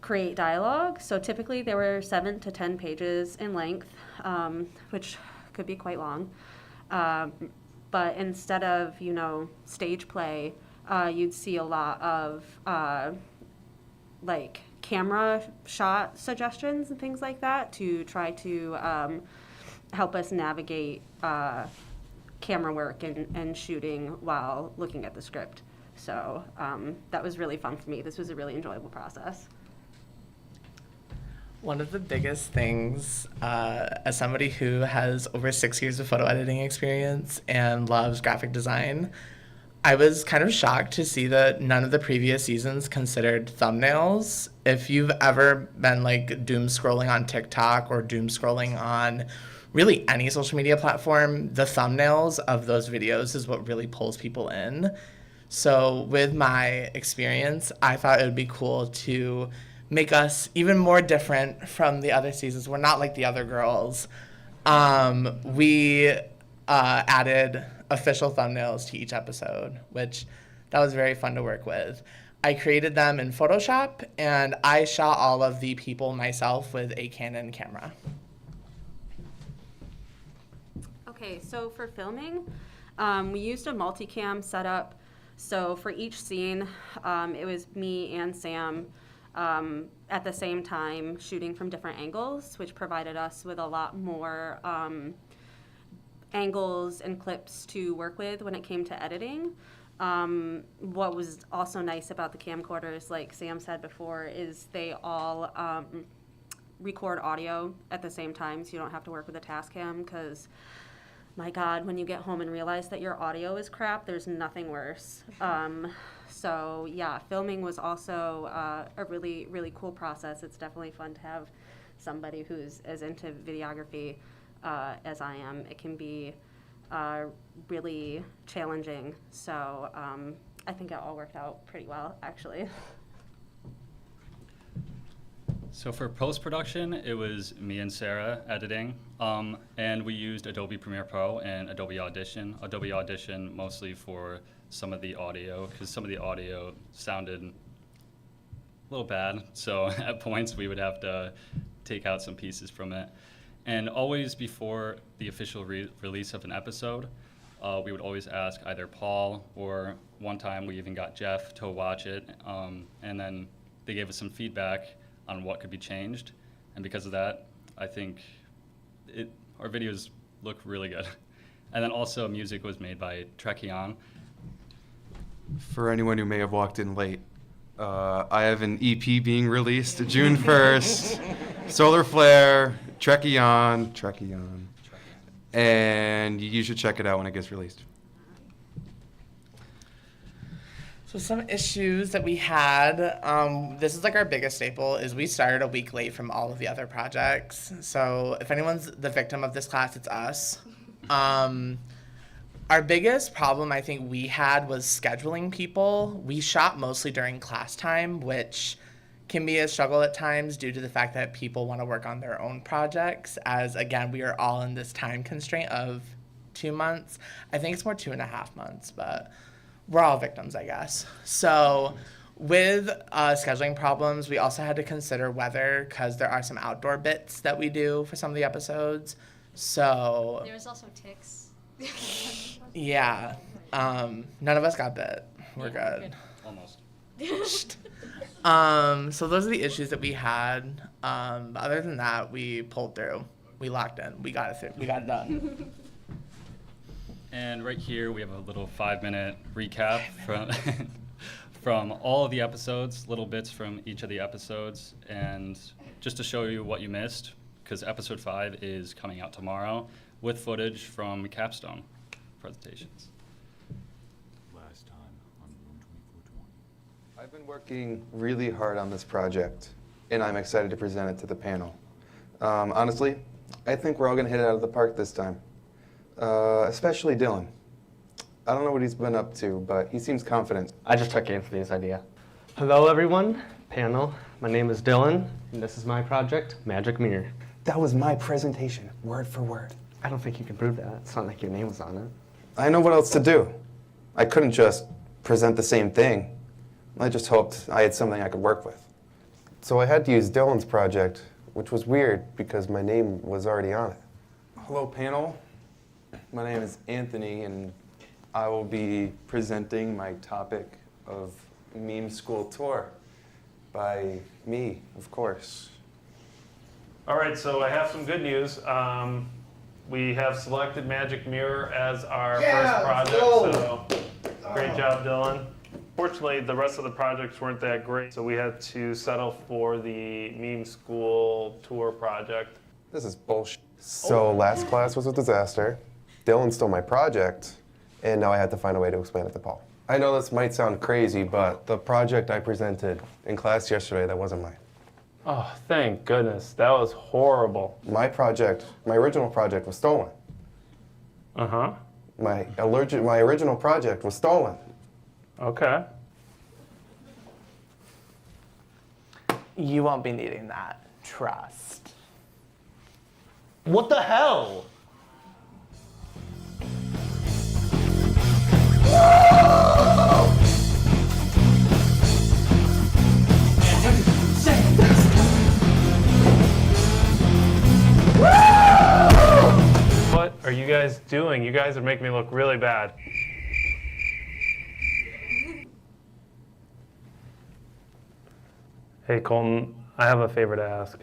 create dialogue. So typically there were 7 to 10 pages in length, which could be quite long. But instead of, stage play, you'd see a lot of like camera shot suggestions and things like that to try to help us navigate camera work and shooting while looking at the script. So that was really fun for me. This was a really enjoyable process. One of the biggest things, as somebody who has over 6 years of photo editing experience and loves graphic design, I was kind of shocked to see that none of the previous seasons considered thumbnails. If you've ever been like doom scrolling on TikTok or doom scrolling on really any social media platform, the thumbnails of those videos is what really pulls people in. So with my experience, I thought it would be cool to make us even more different from the other seasons. We're not like the other girls. We added official thumbnails to each episode, which that was very fun to work with. I created them in Photoshop, and I shot all of the people myself with a Canon camera. Okay, so for filming, we used a multicam setup. So for each scene, it was me and Sam at the same time shooting from different angles, which provided us with a lot more angles and clips to work with when it came to editing. What was also nice about the camcorders, like Sam said before, is they all record audio at the same time, so you don't have to work with a Tascam, because my God, when you get home and realize that your audio is crap, there's nothing worse. So yeah, filming was also a really, really cool process. It's definitely fun to have somebody who's as into videography as I am. It can be really challenging. So I think it all worked out pretty well, actually. So for post-production, it was me and Sarah editing, and we used Adobe Premiere Pro and Adobe Audition. Adobe Audition mostly for some of the audio, because some of the audio sounded a little bad, so at points we would have to take out some pieces from it. And always before the official release of an episode, we would always ask either Paul, or one time we even got Jeff to watch it, and then they gave us some feedback on what could be changed, and because of that, I think our videos look really good. And then also music was made by Trekion. For anyone who may have walked in late, I have an EP being released June 1st. Solar Flare, Trekion, and you should check it out when it gets released. So some issues that we had, this is like our biggest staple, is we started a week late from all of the other projects. So if anyone's the victim of this class, it's us. Our biggest problem I think we had was scheduling people. We shot mostly during class time, which can be a struggle at times due to the fact that people want to work on their own projects, as again, we are all in this time constraint of 2 months. I think it's more 2.5 months, but we're all victims, I guess. So with scheduling problems, we also had to consider weather, because there are some outdoor bits that we do for some of the episodes. So There was also ticks. yeah, none of us got bit. We're good. Almost. So those are the issues that we had. But other than that, we pulled through. We locked in. We got it through. We got it done. And right here we have a little 5-minute recap from all of the episodes, little bits from each of the episodes, and just to show you what you missed, because episode 5 is coming out tomorrow with footage from Capstone presentations. Last time on room 2420. I've been working really hard on this project, and I'm excited to present it to the panel. Honestly, I think we're all going to hit it out of the park this time. Especially Dylan. I don't know what he's been up to, but he seems confident. I just took Anthony's idea. Hello, everyone. Panel. My name is Dylan, and this is my project, Magic Mirror. That was my presentation, word for word. I don't think you can prove that. It's not like your name was on it. I know what else to do. I couldn't just present the same thing. I just hoped I had something I could work with. So I had to use Dylan's project, which was weird because my name was already on it. Hello, panel. My name is Anthony, and I will be presenting my topic of Meme School Tour by me, of course. All right, so I have some good news. We have selected Magic Mirror as our first project, so great job, Dylan. Fortunately, the rest of the projects weren't that great, so we had to settle for the meme school tour project. This is bullshit. So last class was a disaster. Dylan stole my project, and now I had to find a way to explain it to Paul. I know this might sound crazy, but the project I presented in class yesterday, that wasn't mine. Oh, thank goodness. That was horrible. My original project was stolen. Uh-huh. My original project was stolen. Okay. You won't be needing that. Trust. What the hell? What are you guys doing? You guys are making me look really bad. Hey, Colton, I have a favor to ask.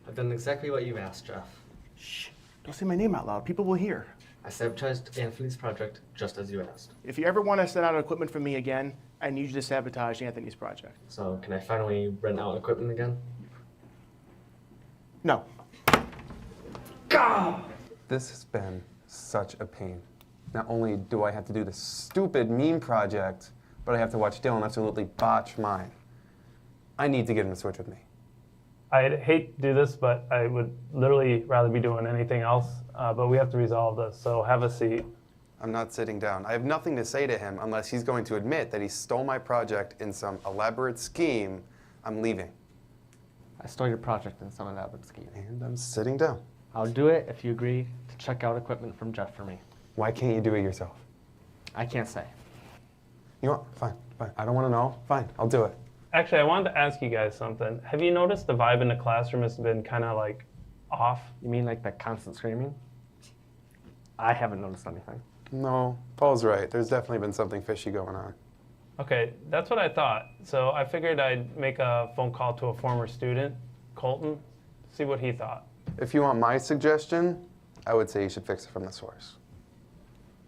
I've done exactly what you've asked, Jeff. Shh, don't say my name out loud. People will hear. I sabotaged Anthony's project just as you asked. If you ever want to send out equipment for me again, I need you to sabotage Anthony's project. So can I finally rent out equipment again? No. This has been such a pain. Not only do I have to do this stupid meme project, but I have to watch Dylan absolutely botch mine. I need to get him to switch with me. I'd hate to do this, but I would literally rather be doing anything else. But we have to resolve this, so have a seat. I'm not sitting down. I have nothing to say to him unless he's going to admit that he stole my project in some elaborate scheme. I'm leaving. I stole your project in some elaborate scheme. And I'm sitting down. I'll do it if you agree to check out equipment from Jeff for me. Why can't you do it yourself? I can't say. You know what? Fine. I don't want to know. Fine, I'll do it. Actually, I wanted to ask you guys something. Have you noticed the vibe in the classroom has been kind of like off? You mean like that constant screaming? I haven't noticed anything. No, Paul's right. There's definitely been something fishy going on. Okay, that's what I thought. So I figured I'd make a phone call to a former student, Colton, see what he thought. If you want my suggestion, I would say you should fix it from the source.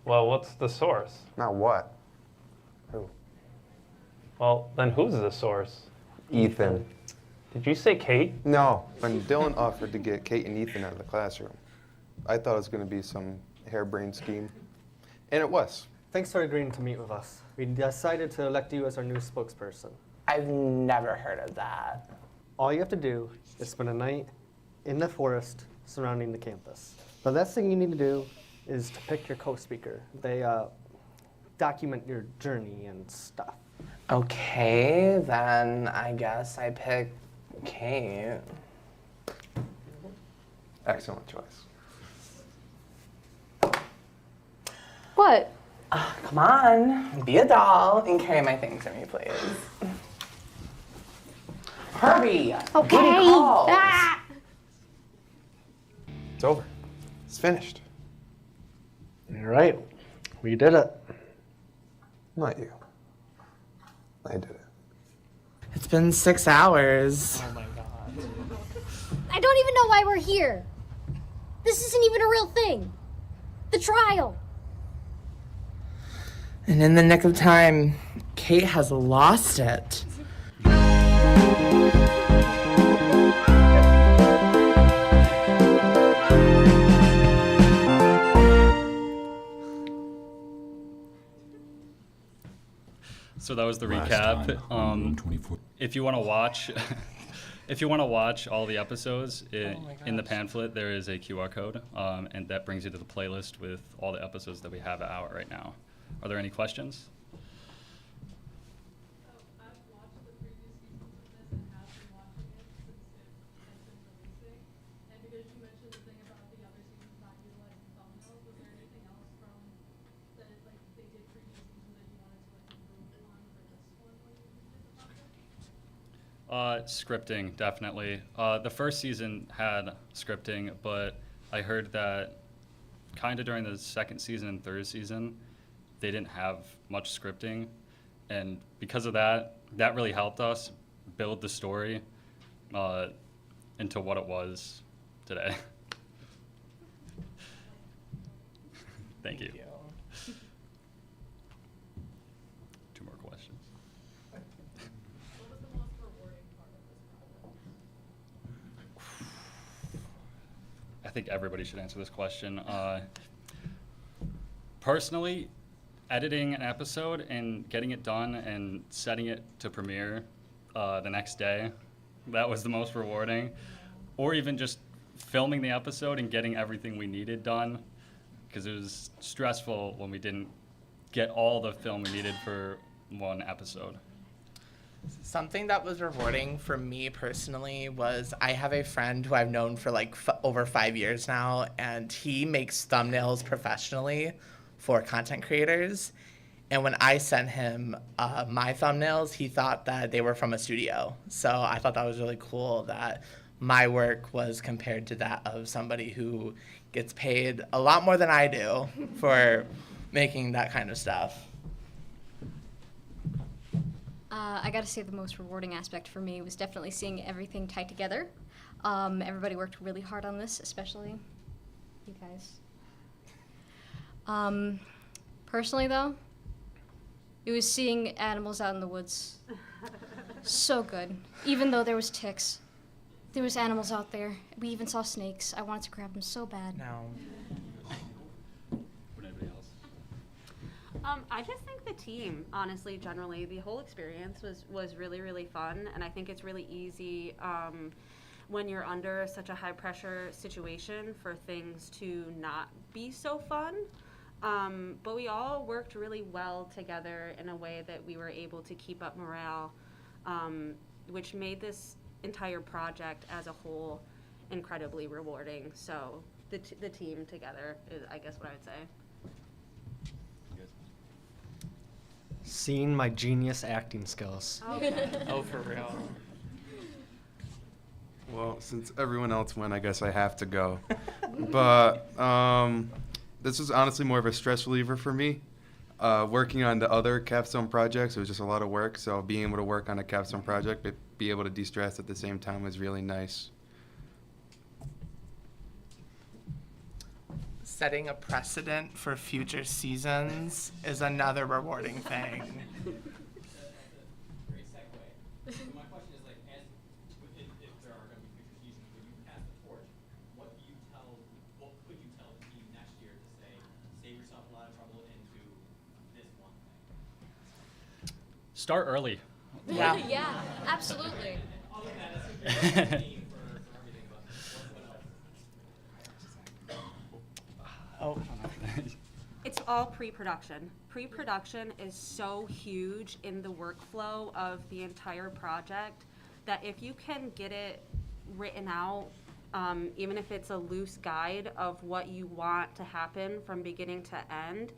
Well, what's the source? Not what. Who? Well, then who's the source? Ethan. Did you say Kate? No, when Dylan offered to get Kate and Ethan out of the classroom, I thought it was going to be some harebrained scheme. And it was. Thanks for agreeing to meet with us. We decided to elect you as our new spokesperson. I've never heard of that. All you have to do is spend a night in the forest surrounding the campus. The last thing you need to do is to pick your co-speaker. They document your journey and stuff. Okay, then I guess I pick Kate. Excellent choice. What? Come on, be a doll and carry my things for me, please. Hurry! Okay. Booty calls. Ah! It's over. It's finished. You're right. We did it. Not you. I did it. It's been 6 hours. Oh my god. I don't even know why we're here. This isn't even a real thing. The trial. And in the nick of time, Kate has lost it. So that was the Last recap. time on Room 24. If you want to watch, if you want to watch all the episodes in the pamphlet, there is a QR code, and that brings you to the playlist with all the episodes that we have out right now. Are there any questions? Scripting, definitely. The first season had scripting, but I heard that kind of during the second season and third season, they didn't have much scripting. And because of that, that really helped us build the story into what it was today. Thank you. Two more questions. I think everybody should answer this question. Personally, editing an episode and getting it done and setting it to premiere the next day, that was the most rewarding. Or even just filming the episode and getting everything we needed done, because it was stressful when we didn't get all the film we needed for one episode. Something that was rewarding for me personally was I have a friend who I've known for like over 5 years now, and he makes thumbnails professionally for content creators. And when I sent him my thumbnails, he thought that they were from a studio. So I thought that was really cool that my work was compared to that of somebody who gets paid a lot more than I do for making that kind of stuff. I gotta say the most rewarding aspect for me was definitely seeing everything tied together. Everybody worked really hard on this, especially you guys. Personally though, it was seeing animals out in the woods. So good. Even though there was ticks, there was animals out there. We even saw snakes. I wanted to grab them so bad. No. I just think the team, honestly, generally, the whole experience was really, really fun. And I think it's really easy when you're under such a high pressure situation for things to not be so fun. But we all worked really well together in a way that we were able to keep up morale, which made this entire project as a whole incredibly rewarding. So the team together is, I guess, what I would say. Seeing my genius acting skills. Okay. Oh, for real. Well, since everyone else went, I guess I have to go. But this was honestly more of a stress reliever for me. Working on the other Capstone projects, it was just a lot of work. So being able to work on a Capstone project, but be able to de-stress at the same time was really nice. Setting a precedent for future seasons is another rewarding thing. Great segue. So my question is, like, if there are going to be future seasons, when you pass the torch, what could you tell the team next year to say, save yourself a lot of trouble into this one thing? Start early. Yeah. Yeah, absolutely. Other than that, it's a great team for everything, but what else? Oh. It's all pre-production. Pre-production is so huge in the workflow of the entire project that if you can get it written out, even if it's a loose guide of what you want to happen from beginning to end,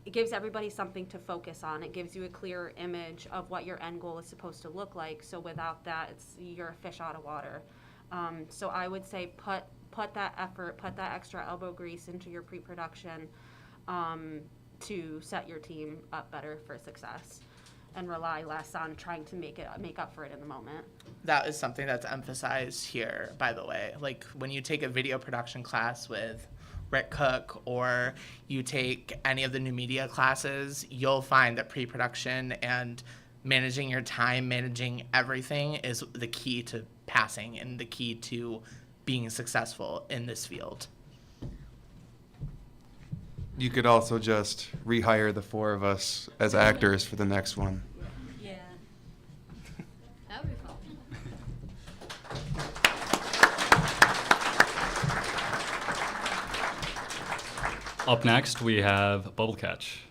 it gives everybody something to focus on. It gives you a clearer image of what your end goal is supposed to look like. So without that, you're a fish out of water. So I would say put that effort, put that extra elbow grease into your pre-production to set your team up better for success, and rely less on trying to make up for it in the moment. That is something that's emphasized here, by the way. Like when you take a video production class with Rick Cook, or you take any of the new media classes, you'll find that pre-production and managing your time, managing everything is the key to passing and the key to being successful in this field. You could also just rehire the 4 of us as actors for the next one. Yeah. That would be fun. Up next, we have Bubble Catch.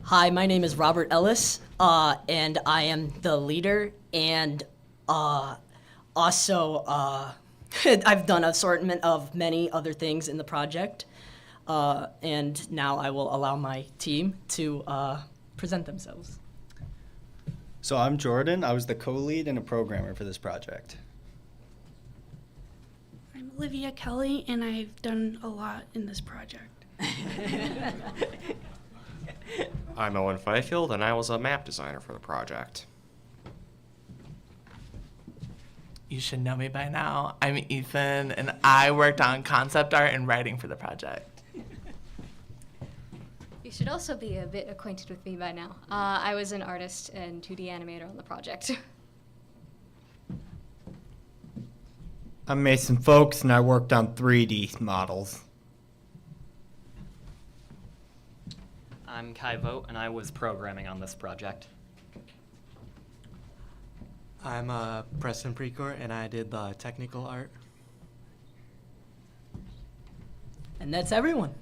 Hi, my name is Robert Ellis, and I am the leader, and also I've done an assortment of many other things in the project, and now I will allow my team to present themselves. So I'm Jordan. I was the co-lead and a programmer for this project. I'm Olivia Kelly, and I've done a lot in this project. I'm Owen Fifield, and I was a map designer for the project. You should know me by now. I'm Ethan, and I worked on concept art and writing for the project. You should also be a bit acquainted with me by now. I was an artist and 2D animator on the project. I'm Mason Folks, and I worked on 3D models. I'm Kai Vogt, and I was programming on this project. I'm Preston Precourt, and I did the technical art. And that's everyone.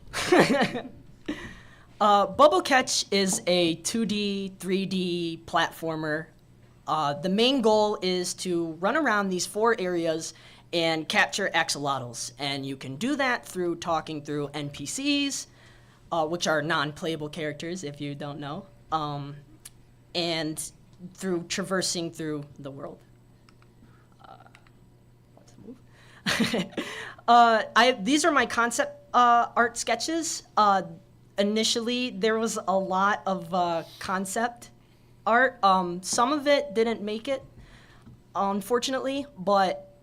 Bubble Catch is a 2D, 3D platformer. The main goal is to run around these 4 areas and capture axolotls. And you can do that through talking through NPCs, which are non-playable characters if you don't know, and through traversing through the world. These are my concept art sketches. Initially, there was a lot of concept art. Some of it didn't make it, unfortunately, but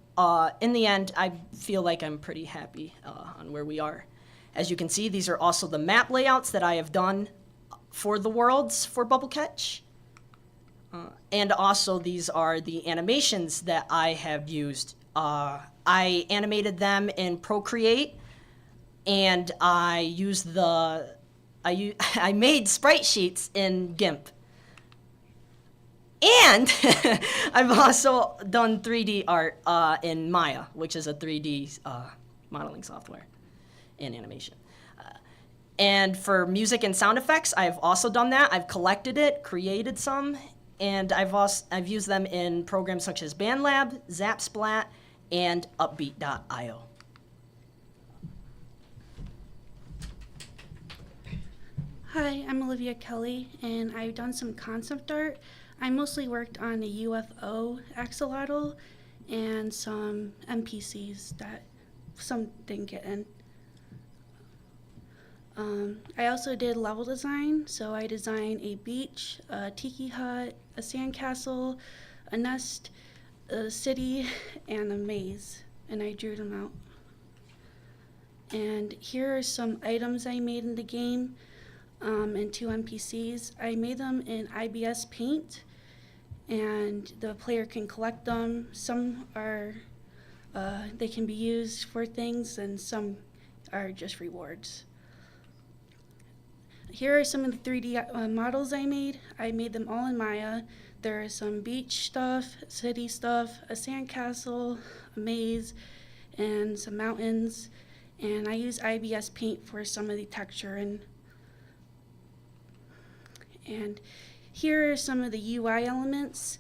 in the end, I feel like I'm pretty happy on where we are. As you can see, these are also the map layouts that I have done for the worlds for Bubble Catch. And also, these are the animations that I have used. I animated them in Procreate, and I used I made sprite sheets in GIMP. And I've also done 3D art in Maya, which is a 3D modeling software and animation. And for music and sound effects, I've also done that. I've collected it, created some, and I've used them in programs such as BandLab, Zapsplat, and Upbeat.io. Hi, I'm Olivia Kelly, and I've done some concept art. I mostly worked on a UFO axolotl and some NPCs that some didn't get in. I also did level design, so I designed a beach, a tiki hut, a sandcastle, a nest, a city, and a maze, and I drew them out. And here are some items I made in the game, and 2 NPCs. I made them in IBS Paint, and the player can collect them. Some are, they can be used for things, and some are just rewards. Here are some of the 3D models I made. I made them all in Maya. There is some beach stuff, city stuff, a sandcastle, a maze, and some mountains. And I use IBS Paint for some of the texture. And here are some of the UI elements.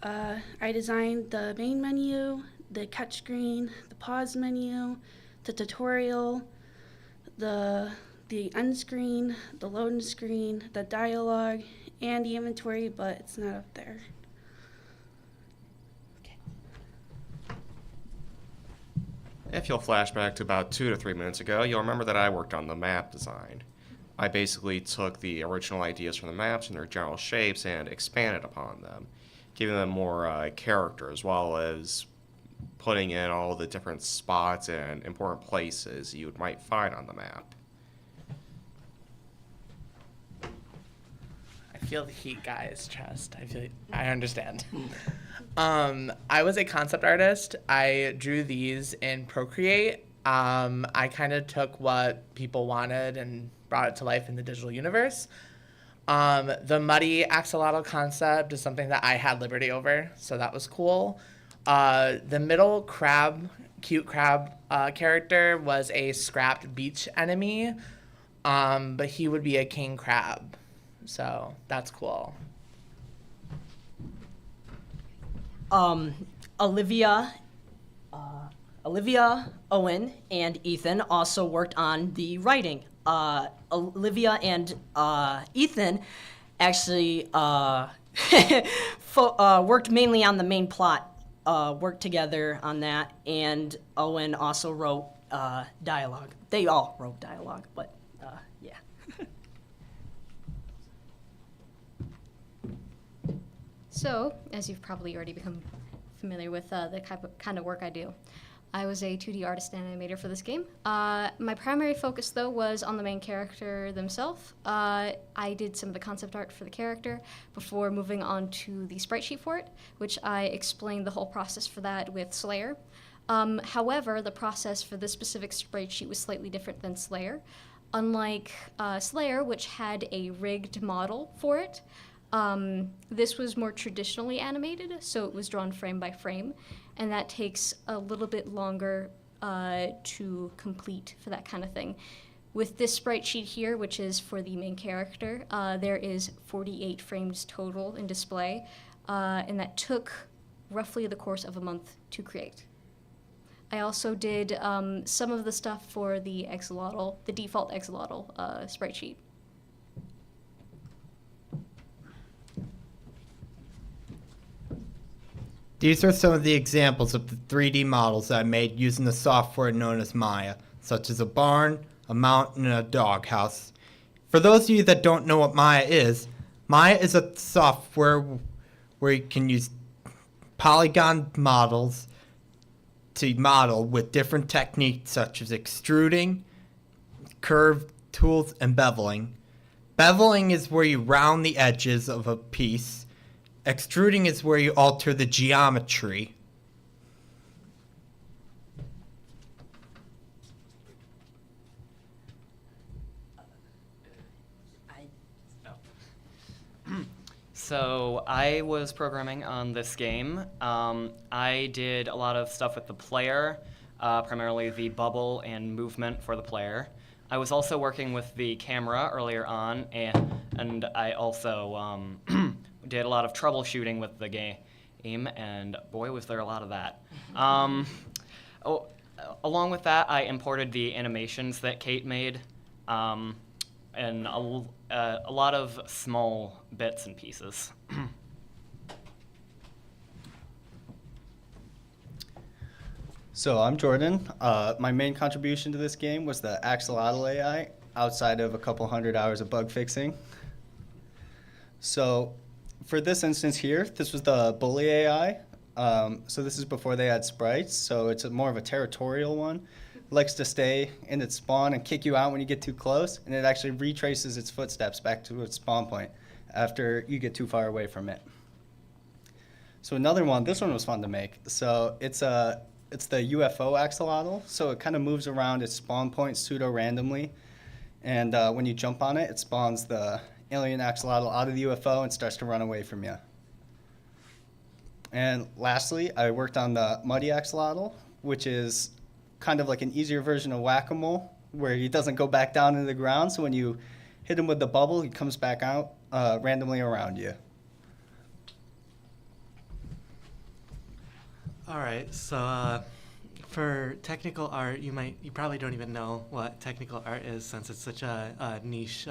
I designed the main menu, the catch screen, the pause menu, the tutorial, the end screen, the loading screen, the dialogue, and the inventory, but it's not up there. If you'll flash back to about 2 to 3 minutes ago, you'll remember that I worked on the map design. I basically took the original ideas from the maps and their general shapes and expanded upon them, giving them more character, as well as putting in all the different spots and important places you might find on the map. I feel the heat, guys. Trust. I understand. I was a concept artist. I drew these in Procreate. I kind of took what people wanted and brought it to life in the digital universe. The muddy axolotl concept is something that I had liberty over, so that was cool. The middle crab, cute crab character was a scrapped beach enemy, but he would be a king crab. So that's cool. Olivia, Owen, and Ethan also worked on the writing. Olivia and Ethan actually worked mainly on the main plot. Worked together on that, and Owen also wrote dialogue. They all wrote dialogue, but yeah. So, as you've probably already become familiar with the kind of work I do, I was a 2D artist and animator for this game. My primary focus, though, was on the main character themselves. I did some of the concept art for the character before moving on to the sprite sheet for it, which I explained the whole process for that with Slayer. However, the process for this specific sprite sheet was slightly different than Slayer. Unlike Slayer, which had a rigged model for it, this was more traditionally animated, so it was drawn frame by frame, and that takes a little bit longer to complete for that kind of thing. With this sprite sheet here, which is for the main character, there is 48 frames total in display, and that took roughly the course of a month to create. I also did some of the stuff for the axolotl, the default axolotl sprite sheet. These are some of the examples of the 3D models I made using the software known as Maya, such as a barn, a mountain, and a doghouse. For those of you that don't know what Maya is a software where you can use polygon models to model with different techniques such as extruding, curve tools, and beveling. Beveling is where you round the edges of a piece. Extruding is where you alter the geometry. So I was programming on this game. I did a lot of stuff with the player, primarily the bubble and movement for the player. I was also working with the camera earlier on, and I also did a lot of troubleshooting with the game, and boy, was there a lot of that. Along with that, I imported the animations that Kate made, and a lot of small bits and pieces. So I'm Jordan. My main contribution to this game was the axolotl AI, outside of a couple hundred hours of bug fixing. So for this instance here, this was the bully AI. So this is before they had sprites, so it's more of a territorial one. It likes to stay in its spawn and kick you out when you get too close, and it actually retraces its footsteps back to its spawn point after you get too far away from it. So another one, this one was fun to make. So it's the UFO axolotl, so it kind of moves around its spawn point pseudo-randomly, and when you jump on it, it spawns the alien axolotl out of the UFO and starts to run away from you. And lastly, I worked on the muddy axolotl, which is kind of like an easier version of whack-a-mole, where he doesn't go back down into the ground, so when you hit him with the bubble, he comes back out randomly around you. All right, so for technical art, you probably don't even know what technical art is, since it's such a niche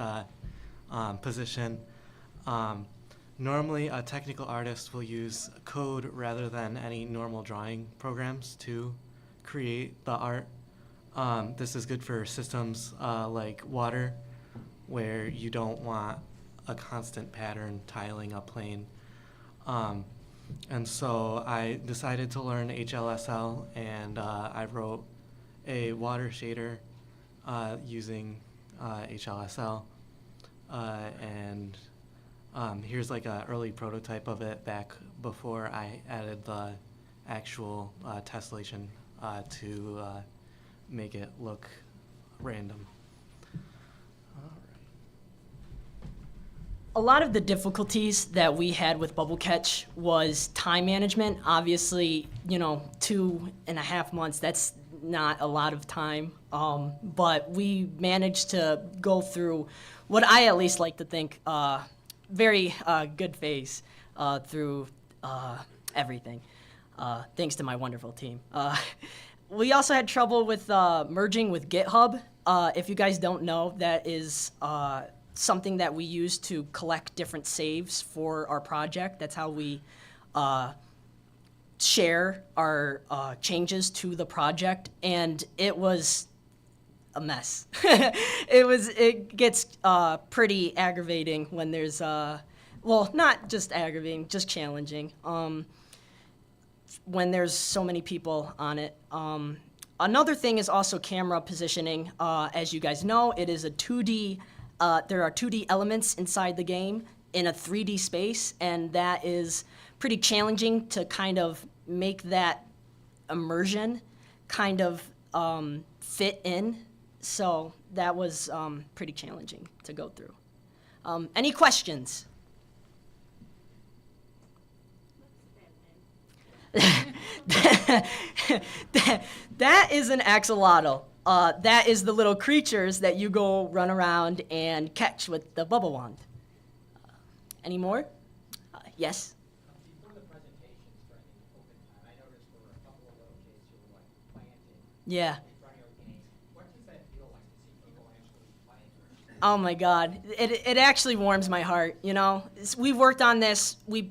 position. Normally, a technical artist will use code rather than any normal drawing programs to create the art. This is good for systems like water, where you don't want a constant pattern tiling a plane. And so I decided to learn HLSL, and I wrote a water shader using HLSL. And here's like an early prototype of it back before I added the actual tessellation to make it look random. A lot of the difficulties that we had with Bubble Catch was time management. Obviously, 2.5 months, that's not a lot of time. But we managed to go through what I at least like to think very good phase through everything, thanks to my wonderful team. We also had trouble with merging with GitHub. If you guys don't know, that is something that we use to collect different saves for our project. That's how we share our changes to the project, and it was a mess. It gets pretty aggravating when there's well, not just aggravating, just challenging. When there's so many people on it. Another thing is also camera positioning. As you guys know, it is a 2D. There are 2D elements inside the game in a 3D space, and that is pretty challenging to kind of make that immersion kind of fit in. So that was pretty challenging to go through. Any questions? That is an axolotl. That is the little creatures that you go run around and catch with the bubble wand. Any more? Yes? Before the presentations during the open time, I noticed there were a couple of little kids who were like planting Yeah. in front of your game. What does that feel like to see people actually planting? Oh my God. It actually warms my heart, you know? We've worked on this. We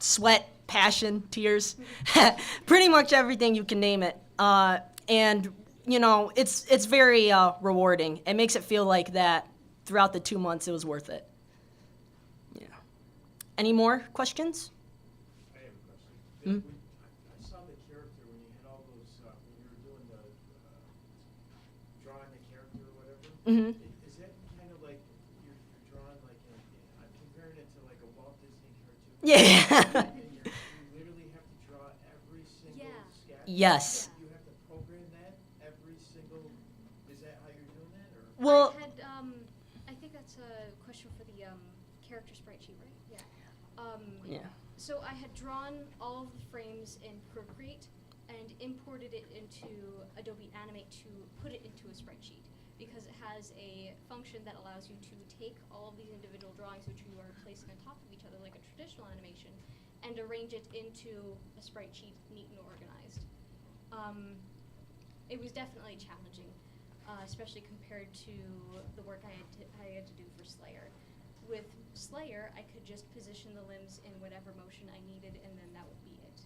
sweat, passion, tears, pretty much everything you can name it. And, you know, it's very rewarding. It makes it feel like that throughout the 2 months it was worth it. Yeah. Any more questions? I have a question. Hmm? I saw the character when you had all those, when you were doing the, drawing the character or whatever. Mhm. Is that kind of like, you're drawing like, I'm comparing it to like a Walt Disney cartoon? Yeah. And you literally have to draw every single sketch? Yes. You have to program that every single, is that how you're doing that, or? Well, I had, I think that's a question for the character sprite sheet, right? Yeah. Yeah. So I had drawn all of the frames in Procreate and imported it into Adobe Animate to put it into a sprite sheet because it has a function that allows you to take all of these individual drawings which you are placing on top of each other like a traditional animation and arrange it into a sprite sheet neat and organized. It was definitely challenging, especially compared to the work I had to do for Slayer. With Slayer, I could just position the limbs in whatever motion I needed, and then that would be it.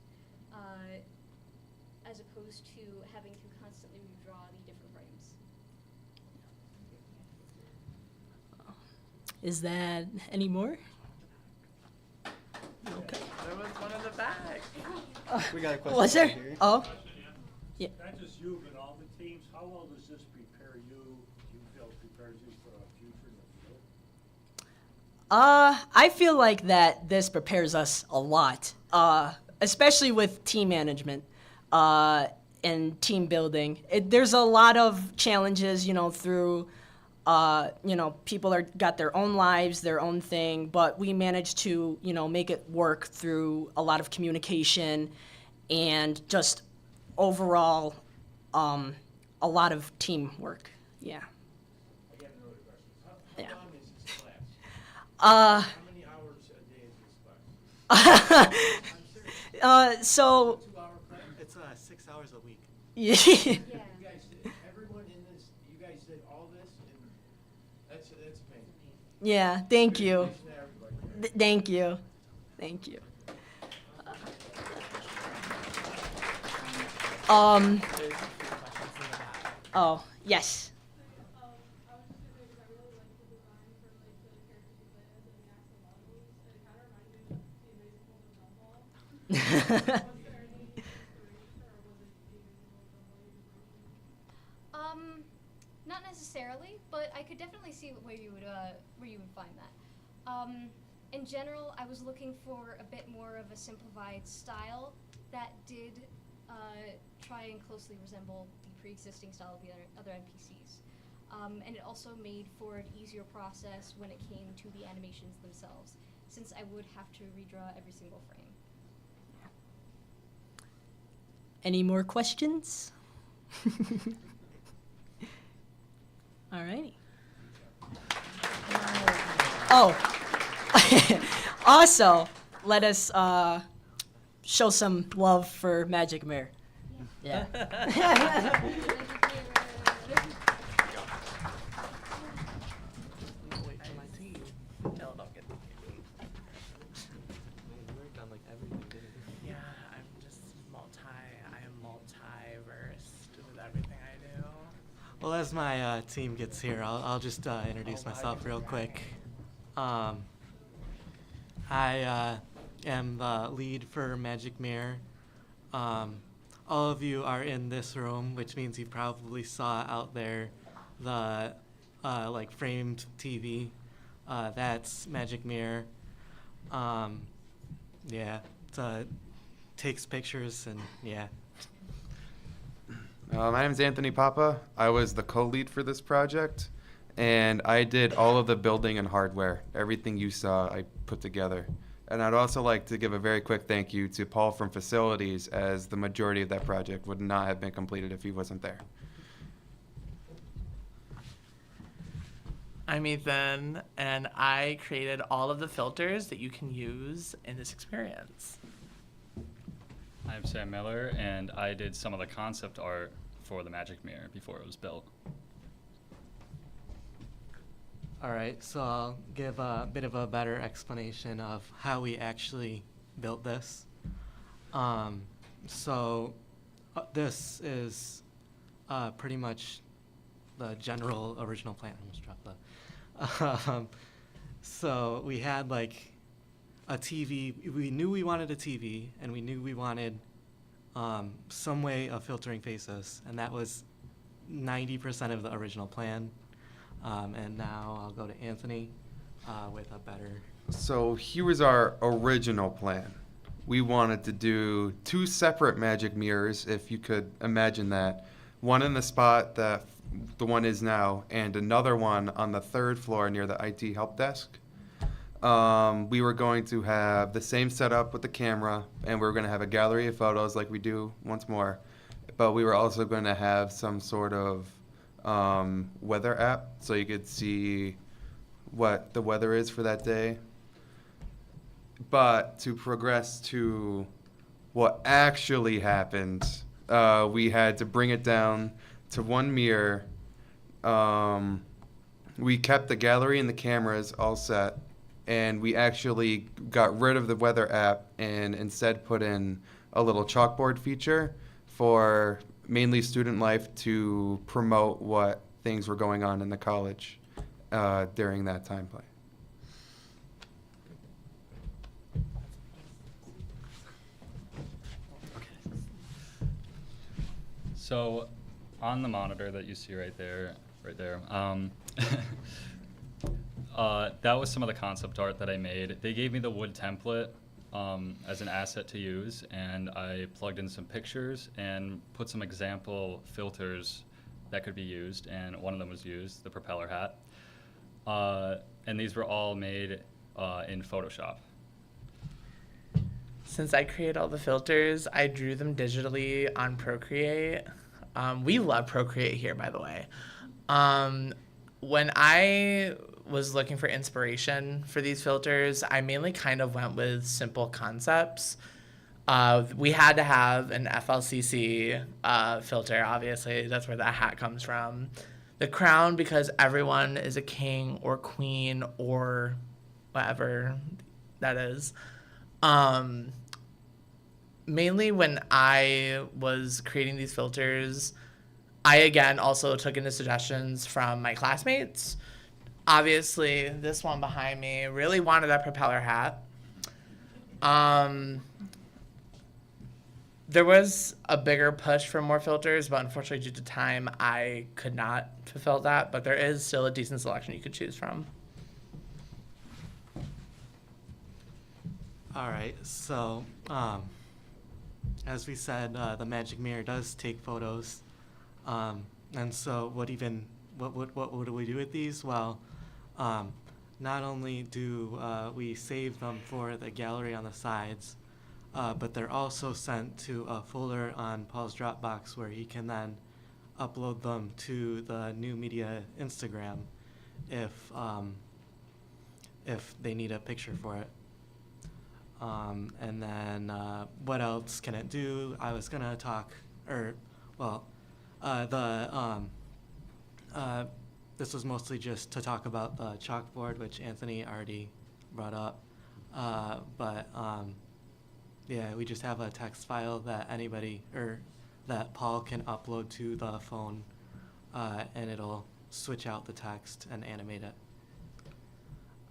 As opposed to having to constantly redraw the different frames. Is that any more? Okay. There was one in the back. We got a question. Was there? right here. Oh. Yeah. Not just you, but all the teams, how well does this prepare you, do you feel prepares you for a future in the field? I feel like that this prepares us a lot, especially with team management and team building. There's a lot of challenges, you know, through, you know, people got their own lives, their own thing, but we managed to, you know, make it work through a lot of communication and just overall a lot of teamwork. Yeah. I got another question. How Yeah. long is this class? How many hours a day is this class? So. 2-hour class? It's 6 hours a week. Yeah. You guys, everyone in this, you guys did all this, and that's amazing. Yeah, thank you. Congratulations to everybody. Thank you. Thank you. Oh, yes. Not necessarily, but I could definitely see where you would find that. In general, I was looking for a bit more of a simplified style that did try and closely resemble the pre-existing style of the other NPCs. And it also made for an easier process when it came to the animations themselves, since I would have to redraw every single frame. Any more questions? All righty. Oh, also, let us show some love for Magic Mirror. Yeah. Wait for my team. as my team gets here, I'll just introduce myself real quick. I am the lead for Magic Mirror. All of you are in this room, which means you probably saw out there the like framed TV. That's Magic Mirror. Yeah, it takes pictures and yeah. My name is Anthony Papa. I was the co-lead for this project, and I did all of the building and hardware. Everything you saw, I put together. And I'd also like to give a very quick thank you to Paul from Facilities, as the majority of that project would not have been completed if he wasn't there. I'm Ethan, and I created all of the filters that you can use in this experience. I'm Sam Miller, and I did some of the concept art for the Magic Mirror before it was built. All right, so I'll give a bit of a better explanation of how we actually built this. This is pretty much the general original plan. I almost dropped the. So we had like a TV. We knew we wanted a TV, and we knew we wanted some way of filtering faces, and that was 90% of the original plan. And now I'll go to Anthony with a better. So here was our original plan. We wanted to do 2 separate magic mirrors, if you could imagine that. One in the spot that the one is now, and another one on the 3rd floor near the IT help desk. We were going to have the same setup with the camera, and we were going to have a gallery of photos like we do once more. But we were also going to have some sort of weather app, so you could see what the weather is for that day. But to progress to what actually happened, we had to bring it down to 1 mirror. We kept the gallery and the cameras all set, and we actually got rid of the weather app and instead put in a little chalkboard feature for mainly student life to promote what things were going on in the college during that time play. So on the monitor that you see right there, that was some of the concept art that I made. They gave me the wood template as an asset to use, and I plugged in some pictures and put some example filters that could be used, and one of them was used, the propeller hat. And these were all made in Photoshop. Since I created all the filters, I drew them digitally on Procreate. We love Procreate here, by the way. When I was looking for inspiration for these filters, I mainly kind of went with simple concepts. We had to have an FLCC filter, obviously. That's where that hat comes from. The crown, because everyone is a king or queen or whatever that is. Mainly when I was creating these filters, I again also took into suggestions from my classmates. Obviously, this one behind me really wanted that propeller hat. There was a bigger push for more filters, but unfortunately due to time, I could not fulfill that, but there is still a decent selection you could choose from. All right, so as we said, the Magic Mirror does take photos, and so what do we do with these? Well, not only do we save them for the gallery on the sides, but they're also sent to a folder on Paul's Dropbox where he can then upload them to the New Media Instagram if they need a picture for it. And then what else can it do? I was gonna talk, this was mostly just to talk about the chalkboard, which Anthony already brought up. Yeah, we just have a text file that that Paul can upload to the phone and it'll switch out the text and animate it.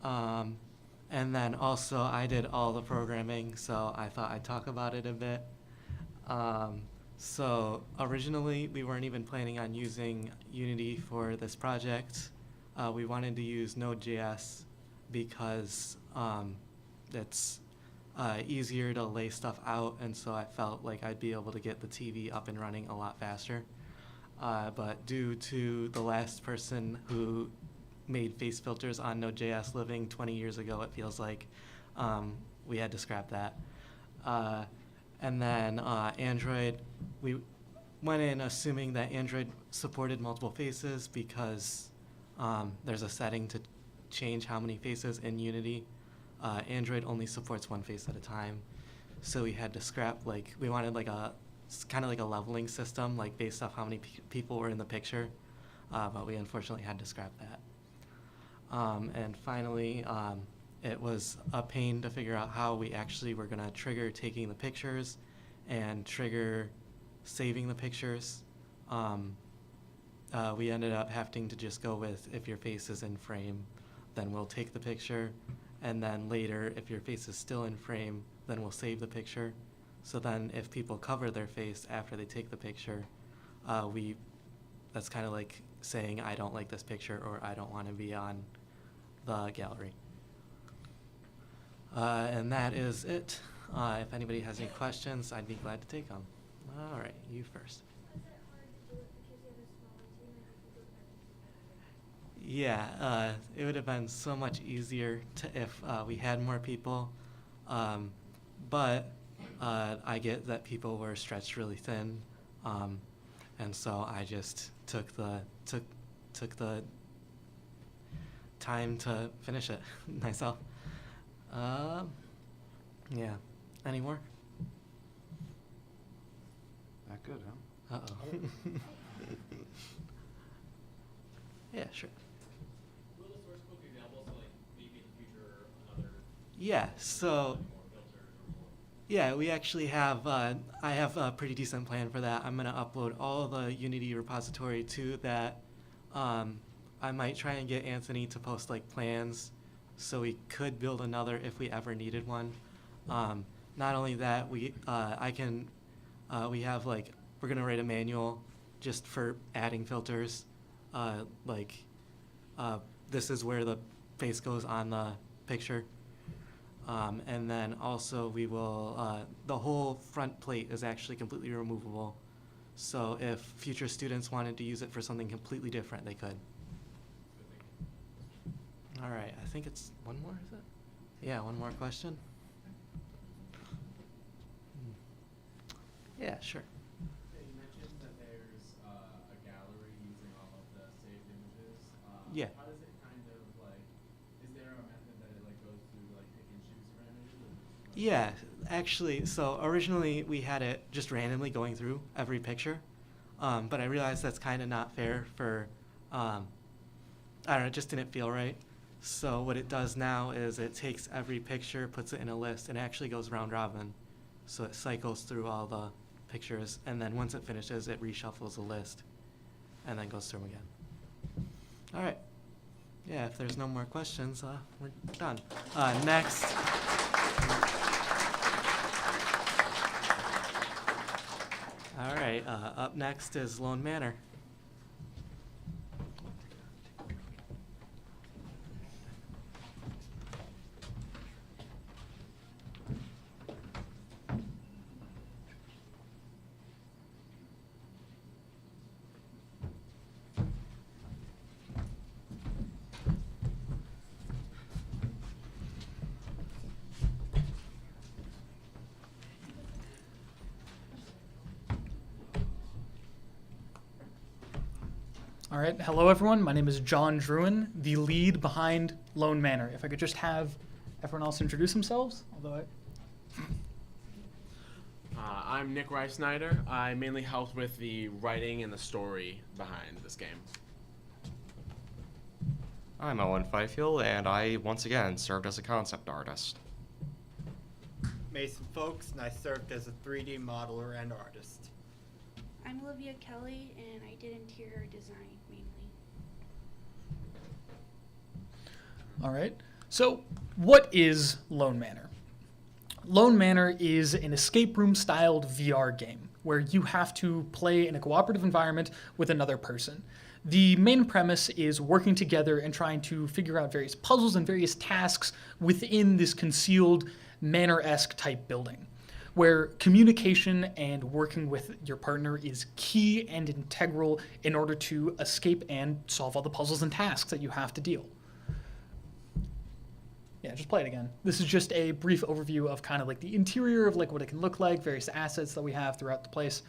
And then also I did all the programming, so I thought I'd talk about it a bit. So originally we weren't even planning on using Unity for this project. We wanted to use Node.js because it's easier to lay stuff out, and so I felt like I'd be able to get the TV up and running a lot faster. But due to the last person who made face filters on Node.js living 20 years ago, it feels like we had to scrap that. And then Android, we went in assuming that Android supported multiple faces because there's a setting to change how many faces in Unity. Android only supports one face at a time. So we had to scrap, like, we wanted like kind of like a leveling system, like based off how many people were in the picture. But we unfortunately had to scrap that. And finally, it was a pain to figure out how we actually were gonna trigger taking the pictures and trigger saving the pictures. We ended up having to just go with, if your face is in frame, then we'll take the picture. And then later, if your face is still in frame, then we'll save the picture. So then if people cover their face after they take the picture, that's kind of like saying, I don't like this picture, or I don't want to be on the gallery. And that is it. If anybody has any questions, I'd be glad to take them. All right, you first. Yeah, it would have been so much easier if we had more people, but I get that people were stretched really thin, and so I just took the time to finish it myself. Yeah. Any more? Not good, huh? Uh-oh. Yeah, sure. Will the source code be available, so like maybe in the future another? Yeah, so more filters or more? yeah, we actually have, I have a pretty decent plan for that. I'm gonna upload all the Unity repository to that. I might try and get Anthony to post like plans so we could build another if we ever needed one. Not only that, we have like, we're gonna write a manual just for adding filters. This is where the face goes on the picture. And then also we will, the whole front plate is actually completely removable. So if future students wanted to use it for something completely different, they could. All right, I think it's one more, is it? Yeah, one more question. Yeah, sure. You mentioned that there's a gallery using all of the saved images. Yeah. How does it kind of like, is there a method that it like goes through to like pick and choose from images? Yeah, actually, so originally we had it just randomly going through every picture, but I realized that's kind of not fair for, I don't know, it just didn't feel right. So what it does now is it takes every picture, puts it in a list, and actually goes round robin. So it cycles through all the pictures, and then once it finishes, it reshuffles the list, and then goes through them again. All right. Yeah, if there's no more questions, we're done. Next. All right, up next is Lone Manor. All right, hello everyone. My name is John Druin, the lead behind Lone Manor. If I could just have everyone else introduce themselves, although I'm Nick Reisnider. I mainly helped with the writing and the story behind this game. I'm Owen Fifield, and I once again served as a concept artist. Mason Folks, and I served as a 3D modeler and artist. I'm Olivia Kelly, and I did interior design mainly. All right. So, what is Lone Manor? Lone Manor is an escape room styled VR game where you have to play in a cooperative environment with another person. The main premise is working together and trying to figure out various puzzles and various tasks within this concealed manor-esque type building, where communication and working with your partner is key and integral in order to escape and solve all the puzzles and tasks that you have to deal. Yeah, just play it again. This is just a brief overview of kind of like the interior of like what it can look like, various assets that we have throughout the place.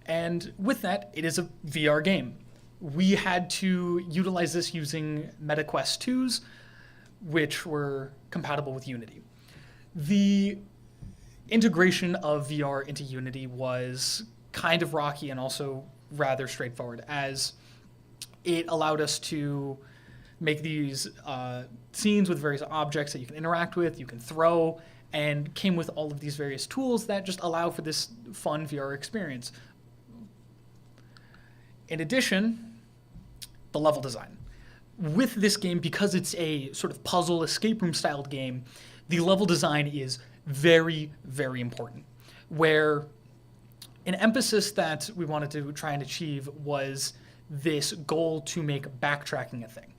And with that, it is a VR game. We had to utilize this using MetaQuest 2s, which were compatible with Unity. The integration of VR into Unity was kind of rocky and also rather straightforward, as it allowed us to make these scenes with various objects that you can interact with, you can throw, and came with all of these various tools that just allow for this fun VR experience. In addition, the level design. With this game, because it's a sort of puzzle escape room styled game, the level design is very, very important. Where an emphasis that we wanted to try and achieve was this goal to make backtracking a thing.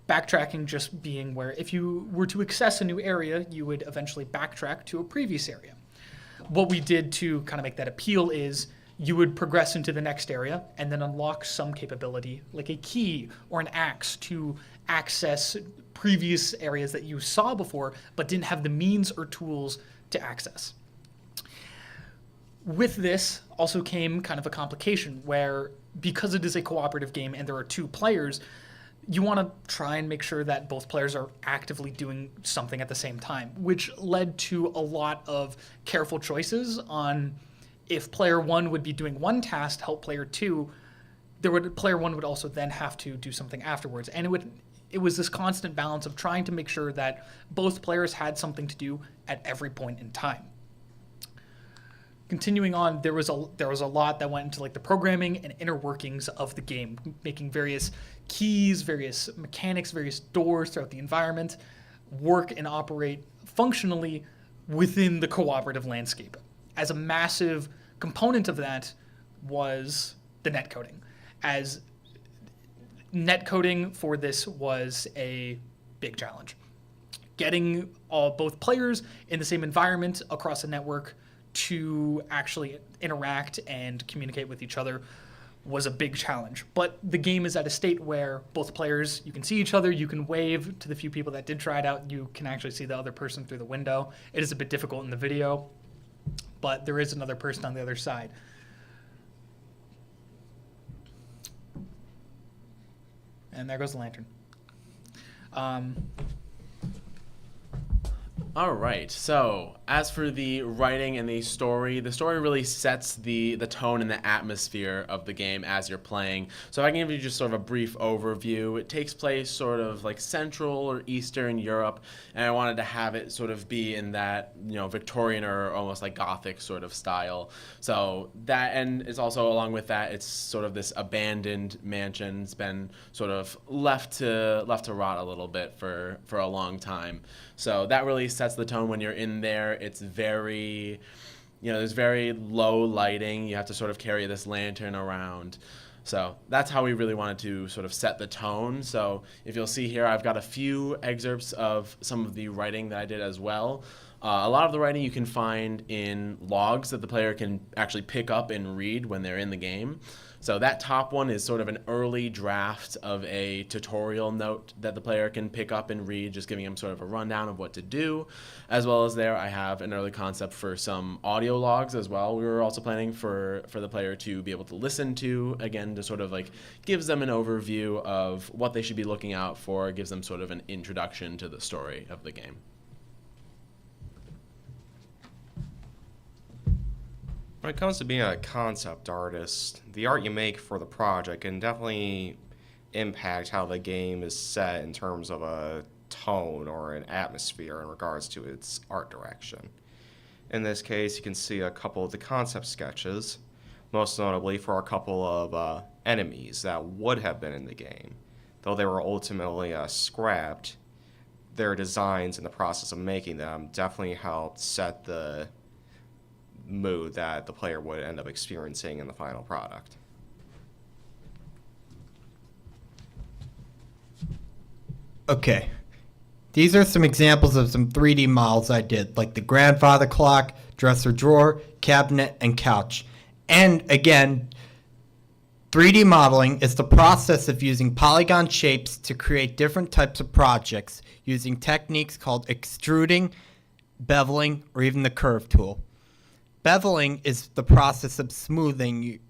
Backtracking just being where if you were to access a new area, you would eventually backtrack to a previous area. What we did to kind of make that appeal is you would progress into the next area and then unlock some capability, like a key or an axe, to access previous areas that you saw before but didn't have the means or tools to access. With this also came kind of a complication where, because it is a cooperative game and there are 2 players, you want to try and make sure that both players are actively doing something at the same time, which led to a lot of careful choices on if player 1 would be doing one task to help player 2, player 1 would also then have to do something afterwards. And it was this constant balance of trying to make sure that both players had something to do at every point in time. Continuing on, there was a lot that went into like the programming and inner workings of the game, making various keys, various mechanics, various doors throughout the environment work and operate functionally within the cooperative landscape. As a massive component of that was the netcoding, as netcoding for this was a big challenge. Getting both players in the same environment across a network to actually interact and communicate with each other was a big challenge. But the game is at a state where both players, you can see each other, you can wave to the few people that did try it out, you can actually see the other person through the window. It is a bit difficult in the video, but there is another person on the other side. And there goes the lantern. All right. So, as for the writing and the story really sets the tone and the atmosphere of the game as you're playing. So, if I can give you just sort of a brief overview, it takes place sort of like Central or Eastern Europe, and I wanted to have it sort of be in that, Victorian or almost like Gothic sort of style. So, that, and it's also along with that, it's sort of this abandoned mansion. It's been sort of left to rot a little bit for a long time. So that really sets the tone when you're in there. It's very, there's very low lighting. You have to sort of carry this lantern around. So that's how we really wanted to sort of set the tone. So if you'll see here, I've got a few excerpts of some of the writing that I did as well. A lot of the writing you can find in logs that the player can actually pick up and read when they're in the game. So that top one is sort of an early draft of a tutorial note that the player can pick up and read, just giving them sort of a rundown of what to do. As well as there, I have an early concept for some audio logs as well. We were also planning for the player to be able to listen to, again, to sort of like gives them an overview of what they should be looking out for, gives them sort of an introduction to the story of the game. When it comes to being a concept artist, the art you make for the project can definitely impact how the game is set in terms of a tone or an atmosphere in regards to its art direction. In this case, you can see a couple of the concept sketches, most notably for a couple of enemies that would have been in the game. Though they were ultimately scrapped, their designs in the process of making them definitely helped set the mood that the player would end up experiencing in the final product. Okay. These are some examples of some 3D models I did, like the grandfather clock, dresser drawer, cabinet, and couch. And again, 3D modeling is the process of using polygon shapes to create different types of projects using techniques called extruding, beveling, or even the curve tool. Beveling is the process of smoothing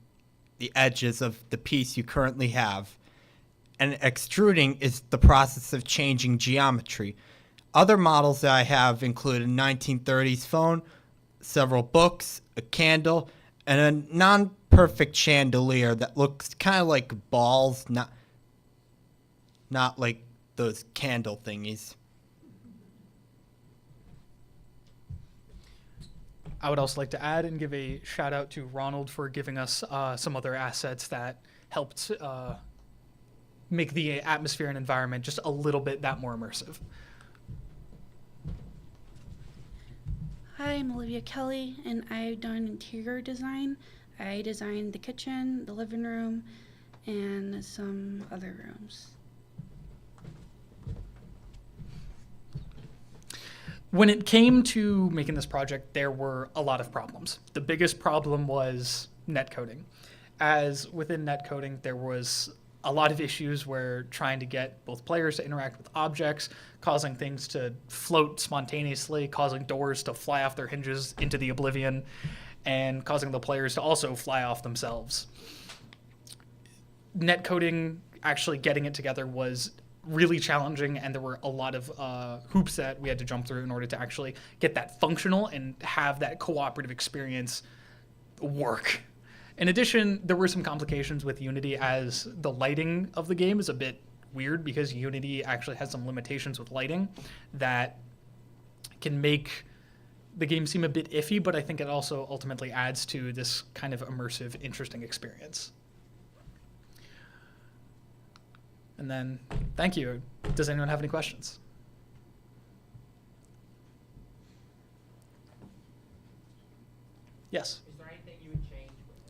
the edges of the piece you currently have. And extruding is the process of changing geometry. Other models that I have include a 1930s phone, several books, a candle, and a non-perfect chandelier that looks kind of like balls, not like those candle thingies. I would also like to add and give a shout out to Ronald for giving us some other assets that helped make the atmosphere and environment just a little bit that more immersive. Hi, I'm Olivia Kelly, and I've done interior design. I designed the kitchen, the living room, and some other rooms. When it came to making this project, there were a lot of problems. The biggest problem was netcoding. As within netcoding, there was a lot of issues where trying to get both players to interact with objects, causing things to float spontaneously, causing doors to fly off their hinges into the oblivion, and causing the players to also fly off themselves. Netcoding, actually getting it together, was really challenging, and there were a lot of hoops that we had to jump through in order to actually get that functional and have that cooperative experience work. In addition, there were some complications with Unity, as the lighting of the game is a bit weird because Unity actually has some limitations with lighting that can make the game seem a bit iffy, but I think it also ultimately adds to this kind of immersive, interesting experience. And then, thank you. Does anyone have any questions? Yes. Is there anything you would change with it?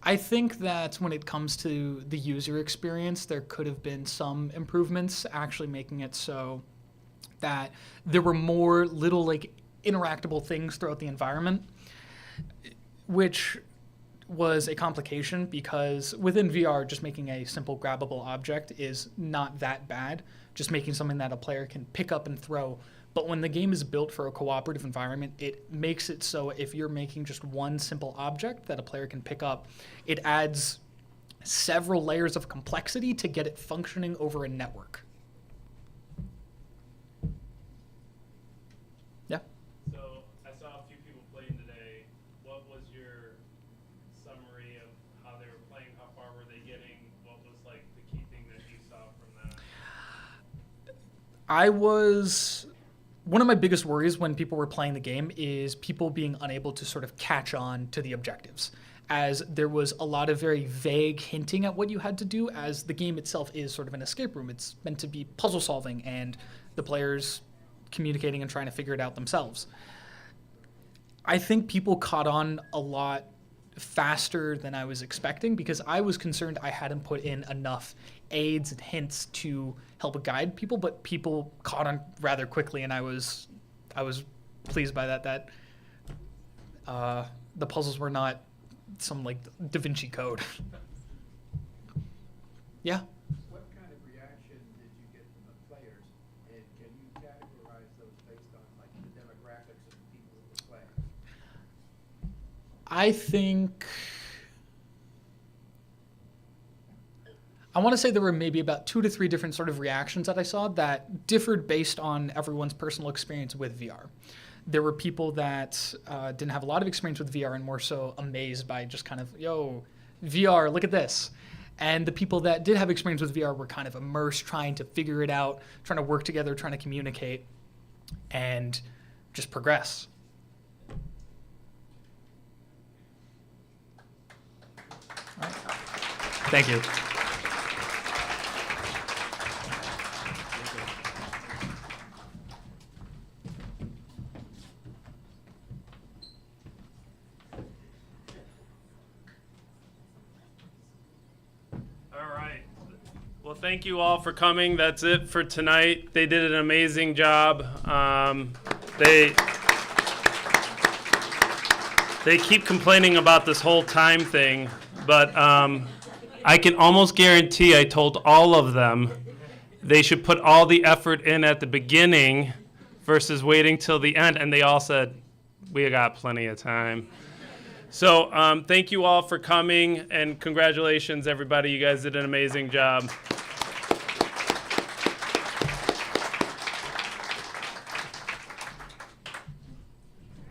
I think that when it comes to the user experience, there could have been some improvements, actually making it so that there were more little like interactable things throughout the environment, which was a complication because within VR, just making a simple grabbable object is not that bad. Just making something that a player can pick up and throw. But when the game is built for a cooperative environment, it makes it so if you're making just one simple object that a player can pick up, it adds several layers of complexity to get it functioning over a network. Yeah? So I saw a few people playing today. What was your summary of how they were playing? How far were they getting? What was like the key thing that you saw from that? One of my biggest worries when people were playing the game is people being unable to sort of catch on to the objectives, as there was a lot of very vague hinting at what you had to do, as the game itself is sort of an escape room. It's meant to be puzzle solving and the players communicating and trying to figure it out themselves. I think people caught on a lot faster than I was expecting because I was concerned I hadn't put in enough aids and hints to help guide people, but people caught on rather quickly, and I was pleased by that the puzzles were not some like Da Vinci Code. Yeah. What kind of reaction did you get from the players, and can you categorize those based on like the demographics of the people who were playing? I want to say there were maybe about 2 to 3 different sort of reactions that I saw that differed based on everyone's personal experience with VR. There were people that didn't have a lot of experience with VR and more so amazed by just kind of, yo, VR, look at this. And the people that did have experience with VR were kind of immersed, trying to figure it out, trying to work together, trying to communicate, and just progress. All right. Thank you. All right. Well, thank you all for coming. That's it for tonight. They did an amazing job. They keep complaining about this whole time thing, but I can almost guarantee I told all of them they should put all the effort in at the beginning versus waiting till the end, and they all said, we got plenty of time. So thank you all for coming, and congratulations, everybody. You guys did an amazing job.